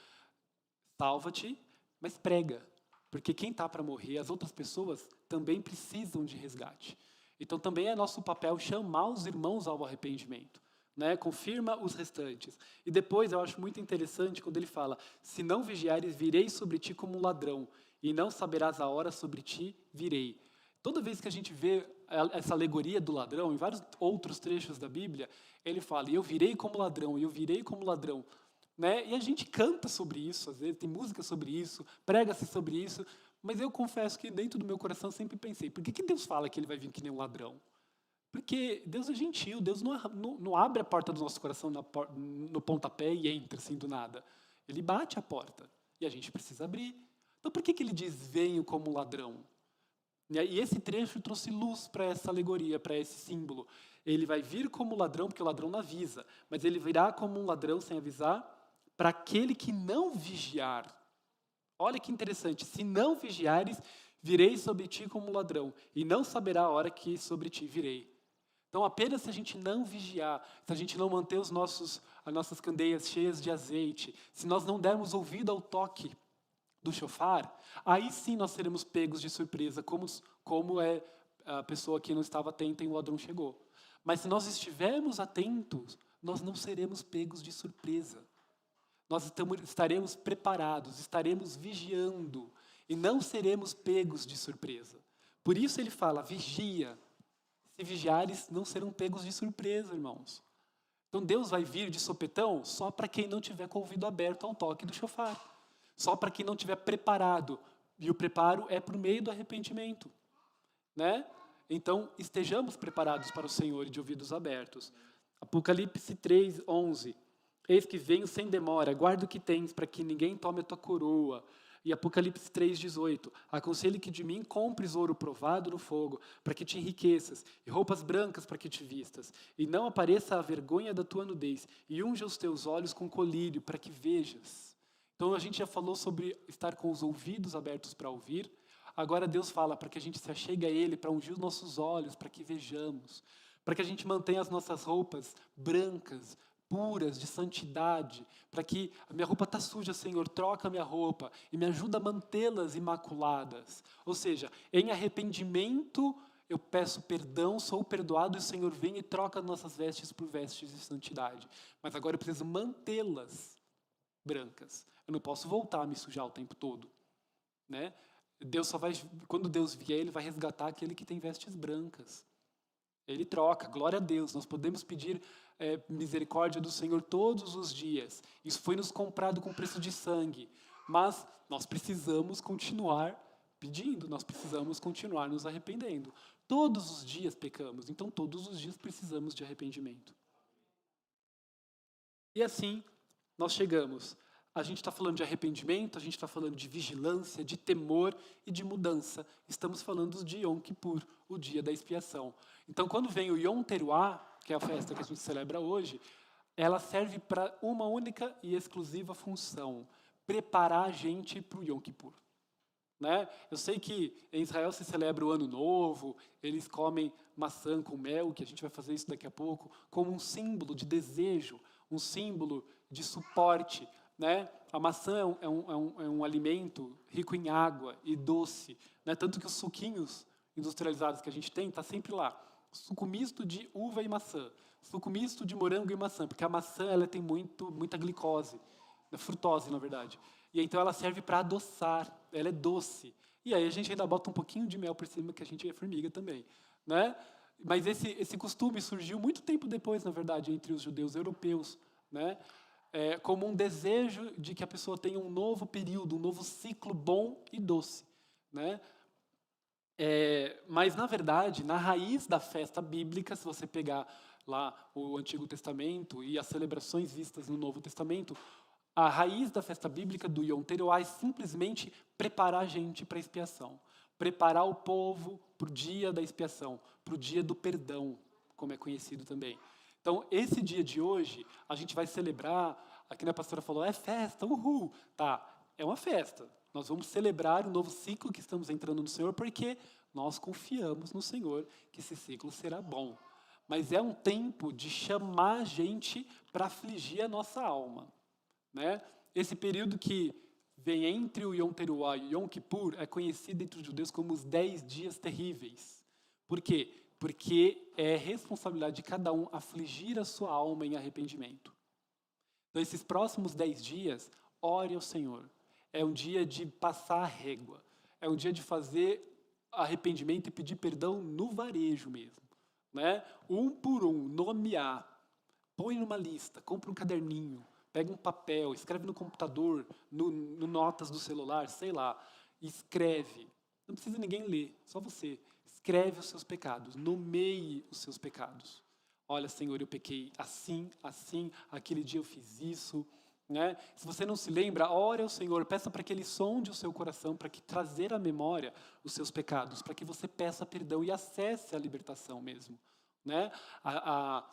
salva-te, mas prega. Porque quem está para morrer, as outras pessoas também precisam de resgate. Então também é nosso papel chamar os irmãos ao arrependimento. Né? Confirma os restantes. E depois eu acho muito interessante quando ele fala, se não vigiares, virei sobre ti como um ladrão, e não saberás a hora sobre ti virei. Toda vez que a gente vê essa alegoria do ladrão, em vários outros trechos da Bíblia, ele fala, eu virei como ladrão, e eu virei como ladrão. Né? E a gente canta sobre isso, às vezes tem música sobre isso, prega-se sobre isso, mas eu confesso que dentro do meu coração sempre pensei, por que Deus fala que ele vai vir que nem um ladrão? Porque Deus é gentil, Deus não abre a porta do nosso coração no pontapé e entra assim do nada. Ele bate a porta e a gente precisa abrir. Então por que ele diz, venho como ladrão? E esse trecho trouxe luz para essa alegoria, para esse símbolo. Ele vai vir como ladrão, porque o ladrão não avisa, mas ele virá como um ladrão sem avisar, para aquele que não vigiar. Olha que interessante, se não vigiares, virei sobre ti como ladrão, e não saberá a hora que sobre ti virei. Então, apenas se a gente não vigiar, se a gente não manter as nossas candeias cheias de azeite, se nós não dermos ouvido ao toque do shofar, aí sim nós seremos pegos de surpresa, como é a pessoa que não estava atenta e o ladrão chegou. Mas se nós estivermos atentos, nós não seremos pegos de surpresa. Nós estaremos preparados, estaremos vigiando e não seremos pegos de surpresa. Por isso ele fala, vigia. Se vigiares, não serão pegos de surpresa, irmãos. Então Deus vai vir de sopetão só para quem não tiver com o ouvido aberto ao toque do shofar. Só para quem não tiver preparado. E o preparo é por meio do arrependimento. Né? Então, estejamos preparados para o Senhor e de ouvidos abertos. Apocalipse 3, 11. Eis que venho sem demora, guarda o que tens, para que ninguém tome a tua coroa. E Apocalipse 3,18. Aconselho que de mim compres ouro provado no fogo, para que te enriqueças, e roupas brancas para que te vistas, e não apareça a vergonha da tua nudez, e unja os teus olhos com colírio, para que vejas. Então a gente já falou sobre estar com os ouvidos abertos para ouvir. Agora Deus fala para que a gente se achegue a Ele, para ungir os nossos olhos, para que vejamos, para que a gente mantenha as nossas roupas brancas, puras, de santidade, para que a minha roupa está suja, Senhor, troca a minha roupa e me ajuda a mantê-las imaculadas. Ou seja, em arrependimento eu peço perdão, sou perdoado e o Senhor vem e troca as nossas vestes por vestes de santidade. Mas agora eu preciso mantê-las brancas. Eu não posso voltar a me sujar o tempo todo. Né? Quando Deus vier, Ele vai resgatar aquele que tem vestes brancas. Ele troca, glória a Deus. Nós podemos pedir misericórdia do Senhor todos os dias. Isso foi nos comprado com preço de sangue. Mas nós precisamos continuar pedindo, nós precisamos continuar nos arrependendo. Todos os dias pecamos, então todos os dias precisamos de arrependimento. E assim, nós chegamos a gente está falando de arrependimento, a gente está falando de vigilância, de temor e de mudança. Estamos falando de Yom Kippur, o dia da expiação. Então, quando vem o Yom Teruah, que é a festa que a gente celebra hoje, ela serve para uma única e exclusiva função: preparar a gente para o Yom Kippur. Né? Eu sei que em Israel se celebra o Ano Novo, eles comem maçã com mel, que a gente vai fazer isso daqui a pouco, como um símbolo de desejo, um símbolo de suporte. Né? A maçã é um alimento rico em água e doce, né? Tanto que os suquinhos industrializados que a gente tem, está sempre lá. Suco misto de uva e maçã, suco misto de morango e maçã, porque a maçã ela tem muita glicose, frutose, na verdade. E então ela serve para adoçar, ela é doce. E aí a gente ainda bota um pouquinho de mel por cima, que a gente é formiga também. Né? Mas esse costume surgiu muito tempo depois, na verdade, entre os judeus europeus, né? Como um desejo de que a pessoa tenha um novo período, um novo ciclo bom e doce. Né? Mas, na verdade, na raiz da festa bíblica, se você pegar lá o Antigo Testamento e as celebrações vistas no Novo Testamento, a raiz da festa bíblica do Yom Teruah é simplesmente preparar a gente para a expiação. Preparar o povo para o dia da expiação, para o dia do perdão, como é conhecido também. Então, esse dia de hoje, a gente vai celebrar, aqui a pastora falou, é festa, uhul. Tá, é uma festa. Nós vamos celebrar o novo ciclo que estamos entrando no Senhor, porque nós confiamos no Senhor que esse ciclo será bom. Mas é um tempo de chamar a gente para afligir a nossa alma. Né? Esse período que vem entre o Yom Teruah e o Yom Kippur é conhecido entre os judeus como os 10 dias terríveis. Por quê? Porque é responsabilidade de cada um afligir a sua alma em arrependimento. Então, esses próximos 10 dias, ore ao Senhor. É um dia de passar a régua. É um dia de fazer arrependimento e pedir perdão no varejo mesmo. Né? Um por um, nomear. Põe numa lista, compra um caderninho. Pega um papel, escreve no computador, no notas do celular, sei lá. Escreve. Não precisa ninguém ler, só você. Escreve os seus pecados, nomeie os seus pecados. Olha, Senhor, eu pequei assim, aquele dia eu fiz isso. Né? Se você não se lembra, ore ao Senhor, peça para que Ele sonde o seu coração, para que trazer à memória os seus pecados, para que você peça perdão e acesse a libertação mesmo. Né? A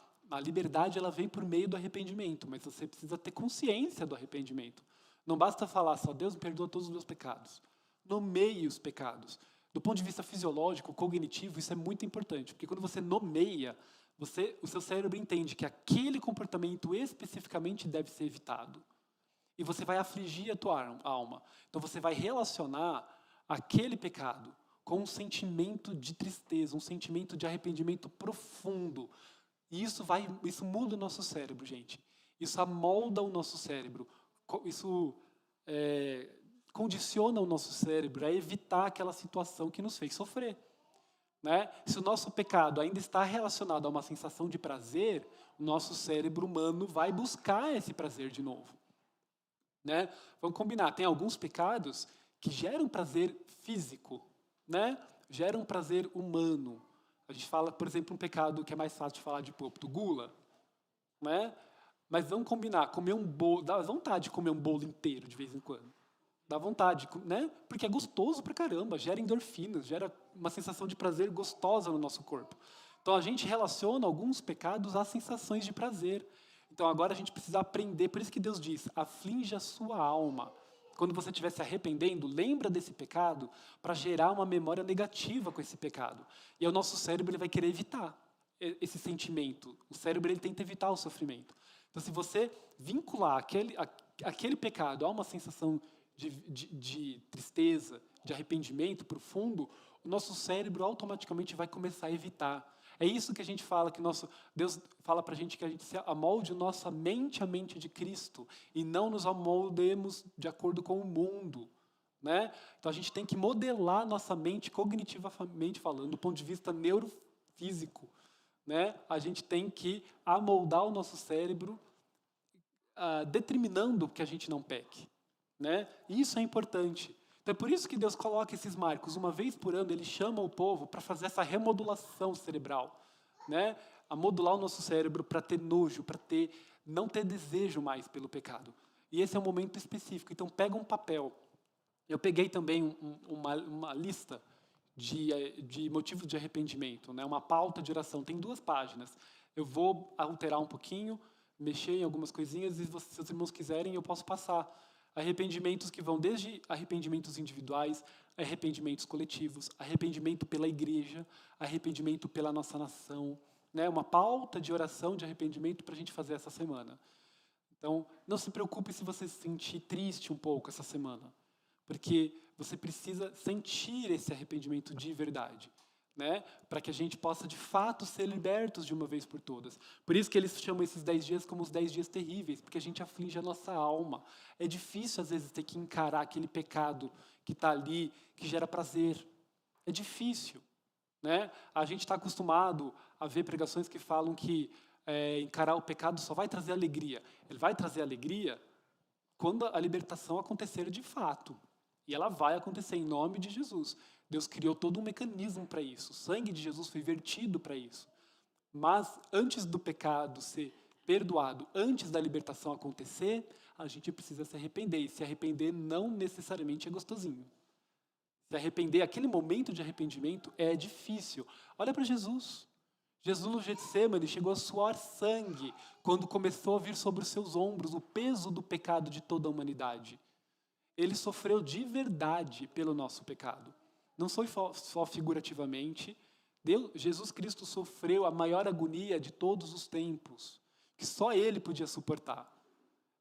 liberdade ela vem por meio do arrependimento, mas você precisa ter consciência do arrependimento. Não basta falar só, Deus me perdoa todos os meus pecados. Nomeie os pecados. Do ponto de vista fisiológico, cognitivo, isso é muito importante, porque quando você nomeia, o seu cérebro entende que aquele comportamento especificamente deve ser evitado. E você vai afligir a tua alma. Então você vai relacionar aquele pecado com um sentimento de tristeza, um sentimento de arrependimento profundo. E isso muda o nosso cérebro, gente. Isso amolda o nosso cérebro. Isso condiciona o nosso cérebro a evitar aquela situação que nos fez sofrer. Né? Se o nosso pecado ainda está relacionado a uma sensação de prazer, o nosso cérebro humano vai buscar esse prazer de novo. Né? Vamos combinar, tem alguns pecados que geram prazer físico, né? Geram prazer humano. A gente fala, por exemplo, um pecado que é mais fácil de falar de púlpito, gula. Né? Mas vamos combinar, comer um bolo, dá vontade de comer um bolo inteiro de vez em quando. Dá vontade, né? Porque é gostoso pra caramba, gera endorfinas, gera uma sensação de prazer gostosa no nosso corpo. Então a gente relaciona alguns pecados a sensações de prazer. Então agora a gente precisa aprender, por isso que Deus diz, aflige a sua alma. Quando você estiver se arrependendo, lembra desse pecado para gerar uma memória negativa com esse pecado. E aí o nosso cérebro ele vai querer evitar esse sentimento. O cérebro ele tenta evitar o sofrimento. Então se você vincular aquele pecado a uma sensação de tristeza, de arrependimento profundo, o nosso cérebro automaticamente vai começar a evitar. É isso que a gente fala, que Deus fala para a gente que a gente se amolde nossa mente à mente de Cristo e não nos amoldemos de acordo com o mundo. Né? Então a gente tem que modelar nossa mente cognitivamente falando, do ponto de vista neurofísico. Né? A gente tem que amoldar o nosso cérebro determinando que a gente não peque. Né? E isso é importante. Então é por isso que Deus coloca esses marcos. Uma vez por ano, Ele chama o povo para fazer essa remodulação cerebral. Né? A modular o nosso cérebro para ter nojo, para não ter desejo mais pelo pecado. E esse é um momento específico. Então, pega um papel. Eu peguei também uma lista de motivos de arrependimento, né? Uma pauta de oração. Tem 2 páginas. Eu vou alterar um pouquinho, mexer em algumas coisinhas, e se os irmãos quiserem, eu posso passar. Arrependimentos que vão desde arrependimentos individuais, arrependimentos coletivos, arrependimento pela igreja, arrependimento pela nossa nação, né? Uma pauta de oração de arrependimento para a gente fazer essa semana. Então, não se preocupe se você se sentir triste um pouco essa semana, porque você precisa sentir esse arrependimento de verdade, né? Para que a gente possa, de fato, ser libertos de uma vez por todas. Por isso que eles chamam esses 10 dias como os 10 dias terríveis, porque a gente aflige a nossa alma. É difícil, às vezes, ter que encarar aquele pecado que está ali, que gera prazer. É difícil, né? A gente está acostumado a ver pregações que falam que encarar o pecado só vai trazer alegria. Ele vai trazer alegria quando a libertação acontecer de fato. E ela vai acontecer em nome de Jesus. Deus criou todo um mecanismo para isso. O sangue de Jesus foi vertido para isso. Mas antes do pecado ser perdoado, antes da libertação acontecer, a gente precisa se arrepender. E se arrepender não necessariamente é gostosinho. Se arrepender, aquele momento de arrependimento é difícil. Olha para Jesus. Jesus no Getsemane chegou a suar sangue quando começou a vir sobre os seus ombros o peso do pecado de toda a humanidade. Ele sofreu de verdade pelo nosso pecado. Não foi só figurativamente. Jesus Cristo sofreu a maior agonia de todos os tempos, que só Ele podia suportar.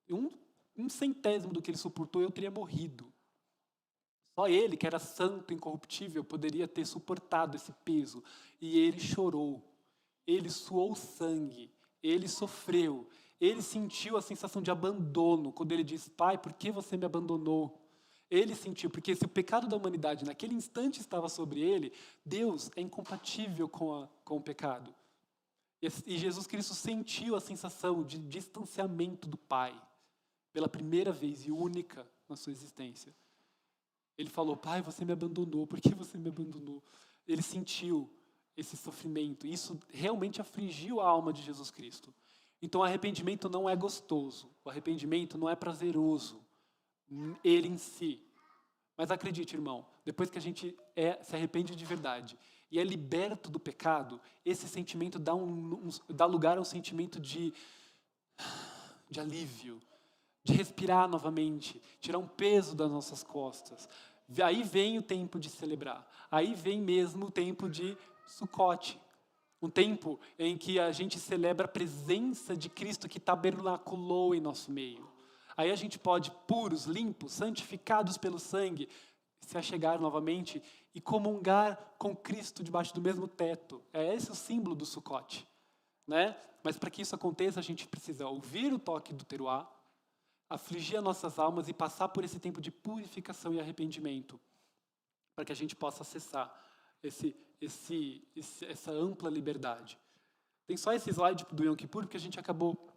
Um centésimo do que Ele suportou, eu teria morrido. Só Ele, que era santo, incorruptível, poderia ter suportado esse peso. E Ele chorou. Ele suou sangue, ele sofreu, ele sentiu a sensação de abandono, quando ele diz, Pai, por que você me abandonou? Ele sentiu, porque se o pecado da humanidade naquele instante estava sobre ele, Deus é incompatível com o pecado. E Jesus Cristo sentiu a sensação de distanciamento do Pai, pela primeira vez e única na sua existência. Ele falou, Pai, você me abandonou, por que você me abandonou? Ele sentiu esse sofrimento. Isso realmente afligiu a alma de Jesus Cristo. Então, o arrependimento não é gostoso. O arrependimento não é prazeroso. Ele em si. Mas acredite, irmão, depois que a gente se arrepende de verdade e é liberto do pecado, esse sentimento dá lugar a um sentimento de alívio, de respirar novamente, tirar um peso das nossas costas. Aí vem o tempo de celebrar. Aí vem mesmo o tempo de Sucote, um tempo em que a gente celebra a presença de Cristo que tabernaculou em nosso meio. Aí a gente pode, puros, limpos, santificados pelo sangue, se achegar novamente e comungar com Cristo debaixo do mesmo teto. É esse o símbolo do Sucote, né? Mas para que isso aconteça, a gente precisa ouvir o toque do teruá, afligir as nossas almas e passar por esse tempo de purificação e arrependimento, para que a gente possa acessar essa ampla liberdade. Tem só esse slide do Yom Kippur, porque a gente acabou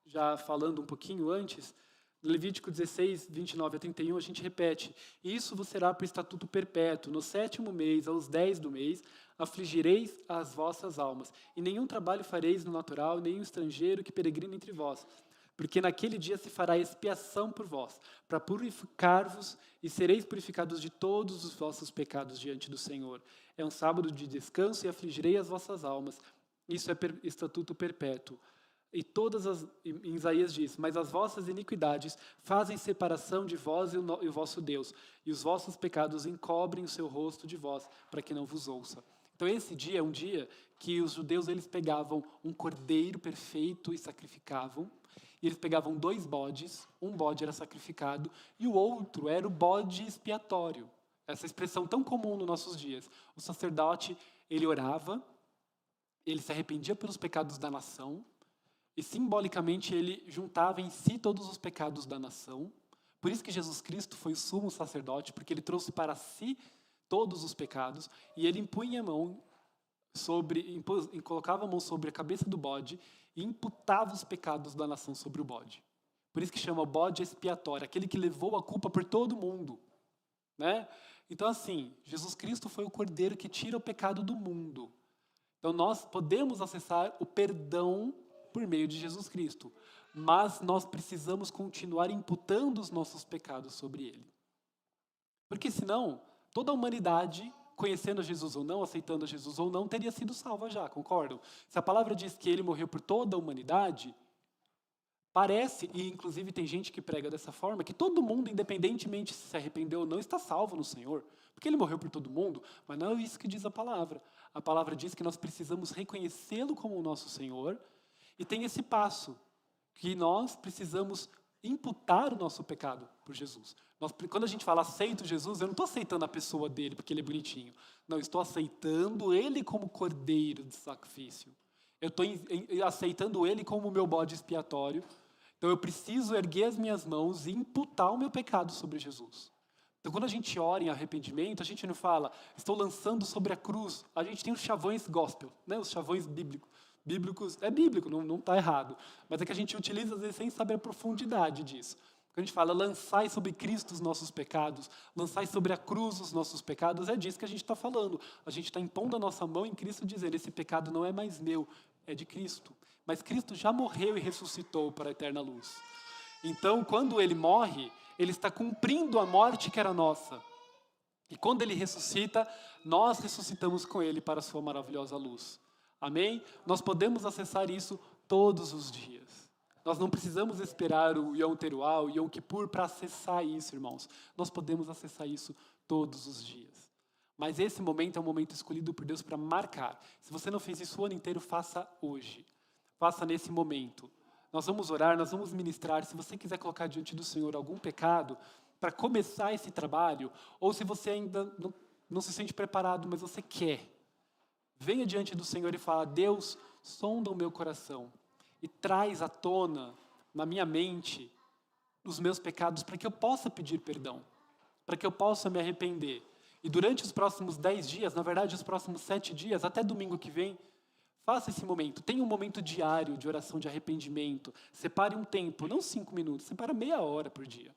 já falando um pouquinho antes. No Levítico 16, 29 a 31, a gente repete, isso vos será por estatuto perpétuo, no 7º mês, aos 10 do mês, afligireis as vossas almas, e nenhum trabalho fareis no natural, nenhum estrangeiro que peregrine entre vós, porque naquele dia se fará expiação por vós, para purificar-vos, e sereis purificados de todos os vossos pecados diante do Senhor. É um sábado de descanso e afligirei as vossas almas. Isso é estatuto perpétuo. E em Isaías diz, mas as vossas iniquidades fazem separação de vós e o vosso Deus, e os vossos pecados encobrem o seu rosto de vós, para que não vos ouça. Então esse dia é um dia que os judeus eles pegavam um cordeiro perfeito e sacrificavam, e eles pegavam 2 bodes, um bode era sacrificado, e o outro era o bode expiatório. Essa expressão tão comum nos nossos dias. O sacerdote, ele orava, ele se arrependia pelos pecados da nação, e simbolicamente ele juntava em si todos os pecados da nação. Por isso que Jesus Cristo foi o sumo sacerdote, porque ele trouxe para si todos os pecados, e ele impunha a mão colocava a mão sobre a cabeça do bode e imputava os pecados da nação sobre o bode. Por isso que chama o bode expiatório, aquele que levou a culpa por todo mundo, né? Então assim, Jesus Cristo foi o cordeiro que tira o pecado do mundo. Então nós podemos acessar o perdão por meio de Jesus Cristo. mas nós precisamos continuar imputando os nossos pecados sobre ele. Porque senão, toda a humanidade, conhecendo Jesus ou não, aceitando Jesus ou não, teria sido salva já, concordam? Se a palavra diz que ele morreu por toda a humanidade, parece, e inclusive tem gente que prega dessa forma, que todo mundo, independentemente se arrependeu ou não, está salvo no Senhor. Porque ele morreu por todo mundo, mas não é isso que diz a palavra. A palavra diz que nós precisamos reconhecê-lo como o nosso Senhor, e tem esse passo, que nós precisamos imputar o nosso pecado por Jesus. Quando a gente fala aceito Jesus, eu não estou aceitando a pessoa dele porque ele é bonitinho. Não, estou aceitando ele como cordeiro de sacrifício. Eu estou aceitando ele como meu bode expiatório. Então eu preciso erguer as minhas mãos e imputar o meu pecado sobre Jesus. Então quando a gente ora em arrependimento, a gente não fala, estou lançando sobre a cruz. A gente tem os chavões gospel, né? Os chavões bíblicos. É bíblico, não está errado. Mas é que a gente utiliza às vezes sem saber a profundidade disso. Quando a gente fala, lançai sobre Cristo os nossos pecados, lançai sobre a cruz os nossos pecados, é disso que a gente está falando. A gente está impondo a nossa mão em Cristo, dizendo, esse pecado não é mais meu, é de Cristo. Mas Cristo já morreu e ressuscitou para a eterna luz. Então, quando ele morre, ele está cumprindo a morte que era nossa. E quando ele ressuscita, nós ressuscitamos com ele para a sua maravilhosa luz. Amém? Nós podemos acessar isso todos os dias. Nós não precisamos esperar o Yom Teruah, o Yom Kippur para acessar isso, irmãos. Nós podemos acessar isso todos os dias. Mas esse momento é um momento escolhido por Deus para marcar. Se você não fez isso o ano inteiro, faça hoje. Faça nesse momento. Nós vamos orar, nós vamos ministrar. Se você quiser colocar diante do Senhor algum pecado, para começar esse trabalho, ou se você ainda não se sente preparado, mas você quer, venha diante do Senhor e fala, Deus, sonda o meu coração e traz à tona, na minha mente, os meus pecados, para que eu possa pedir perdão, para que eu possa me arrepender. E durante os próximos 10 dias, na verdade, os próximos 7 dias, até domingo que vem, faça esse momento. Tenha um momento diário de oração de arrependimento. Separe um tempo, não 5 minutos, separa meia hora por dia.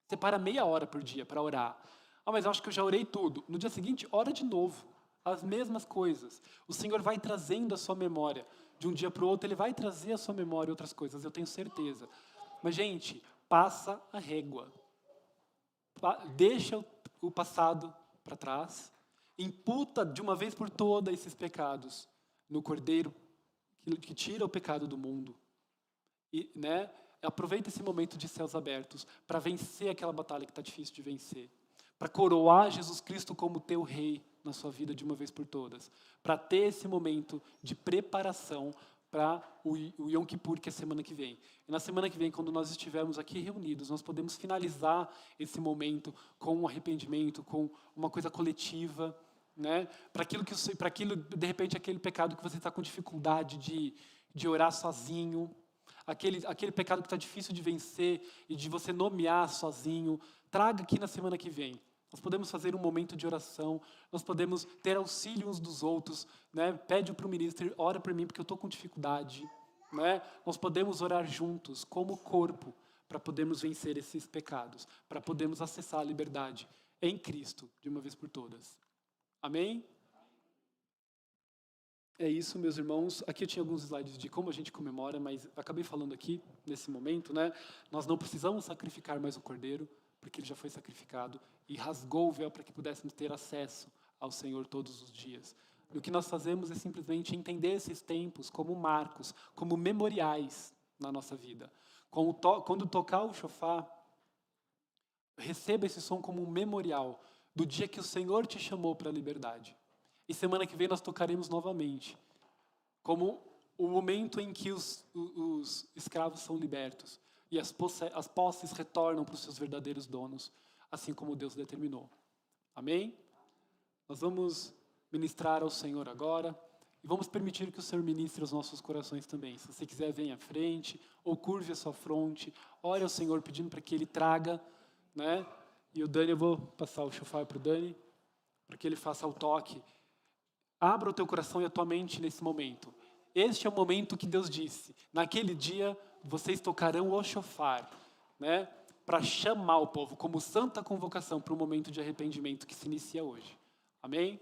Separa meia hora por dia para orar. Ah, mas eu acho que eu já orei tudo. No dia seguinte, ora de novo. As mesmas coisas. O Senhor vai trazendo a sua memória. De um dia para o outro, Ele vai trazer à sua memória outras coisas, eu tenho certeza. Mas, gente, passa a régua. Deixa o passado para trás. Imputa de uma vez por todas esses pecados no Cordeiro que tira o pecado do mundo. E, né, aproveita esse momento de céus abertos para vencer aquela batalha que está difícil de vencer. Para coroar Jesus Cristo como teu rei na sua vida de uma vez por todas. Para ter esse momento de preparação para o Yom Kippur, que é a semana que vem. E na semana que vem, quando nós estivermos aqui reunidos, nós podemos finalizar esse momento com um arrependimento, com uma coisa coletiva, né? Para aquilo, de repente, aquele pecado que você está com dificuldade de orar sozinho, aquele pecado que está difícil de vencer e de você nomear sozinho, traga aqui na semana que vem. Nós podemos fazer um momento de oração, nós podemos ter auxílio uns dos outros, né? Pede para o ministro, ora por mim porque eu estou com dificuldade, né? Nós podemos orar juntos, como corpo, para podermos vencer esses pecados, para podermos acessar a liberdade em Cristo, de uma vez por todas. Amém? É isso, meus irmãos. Aqui eu tinha alguns slides de como a gente comemora, mas acabei falando aqui, nesse momento, né? Nós não precisamos sacrificar mais o cordeiro, porque ele já foi sacrificado e rasgou o véu para que pudéssemos ter acesso ao Senhor todos os dias. E o que nós fazemos é simplesmente entender esses tempos como marcos, como memoriais na nossa vida. Quando tocar o shofar, receba esse som como um memorial do dia que o Senhor te chamou para a liberdade. E semana que vem nós tocaremos novamente, como o momento em que os escravos são libertos e as posses retornam para os seus verdadeiros donos, assim como Deus determinou. Amém? Nós vamos ministrar ao Senhor agora e vamos permitir que o Senhor ministre aos nossos corações também. Se você quiser, venha à frente ou curve a sua fronte, ore ao Senhor pedindo para que Ele traga, né? E o Dani, eu vou passar o shofar para o Dani, para que ele faça o toque. Abra o teu coração e a tua mente nesse momento. Este é o momento que Deus disse. Naquele dia, vocês tocarão o shofar, né? Para chamar o povo como santa convocação para o momento de arrependimento que se inicia hoje. Amém?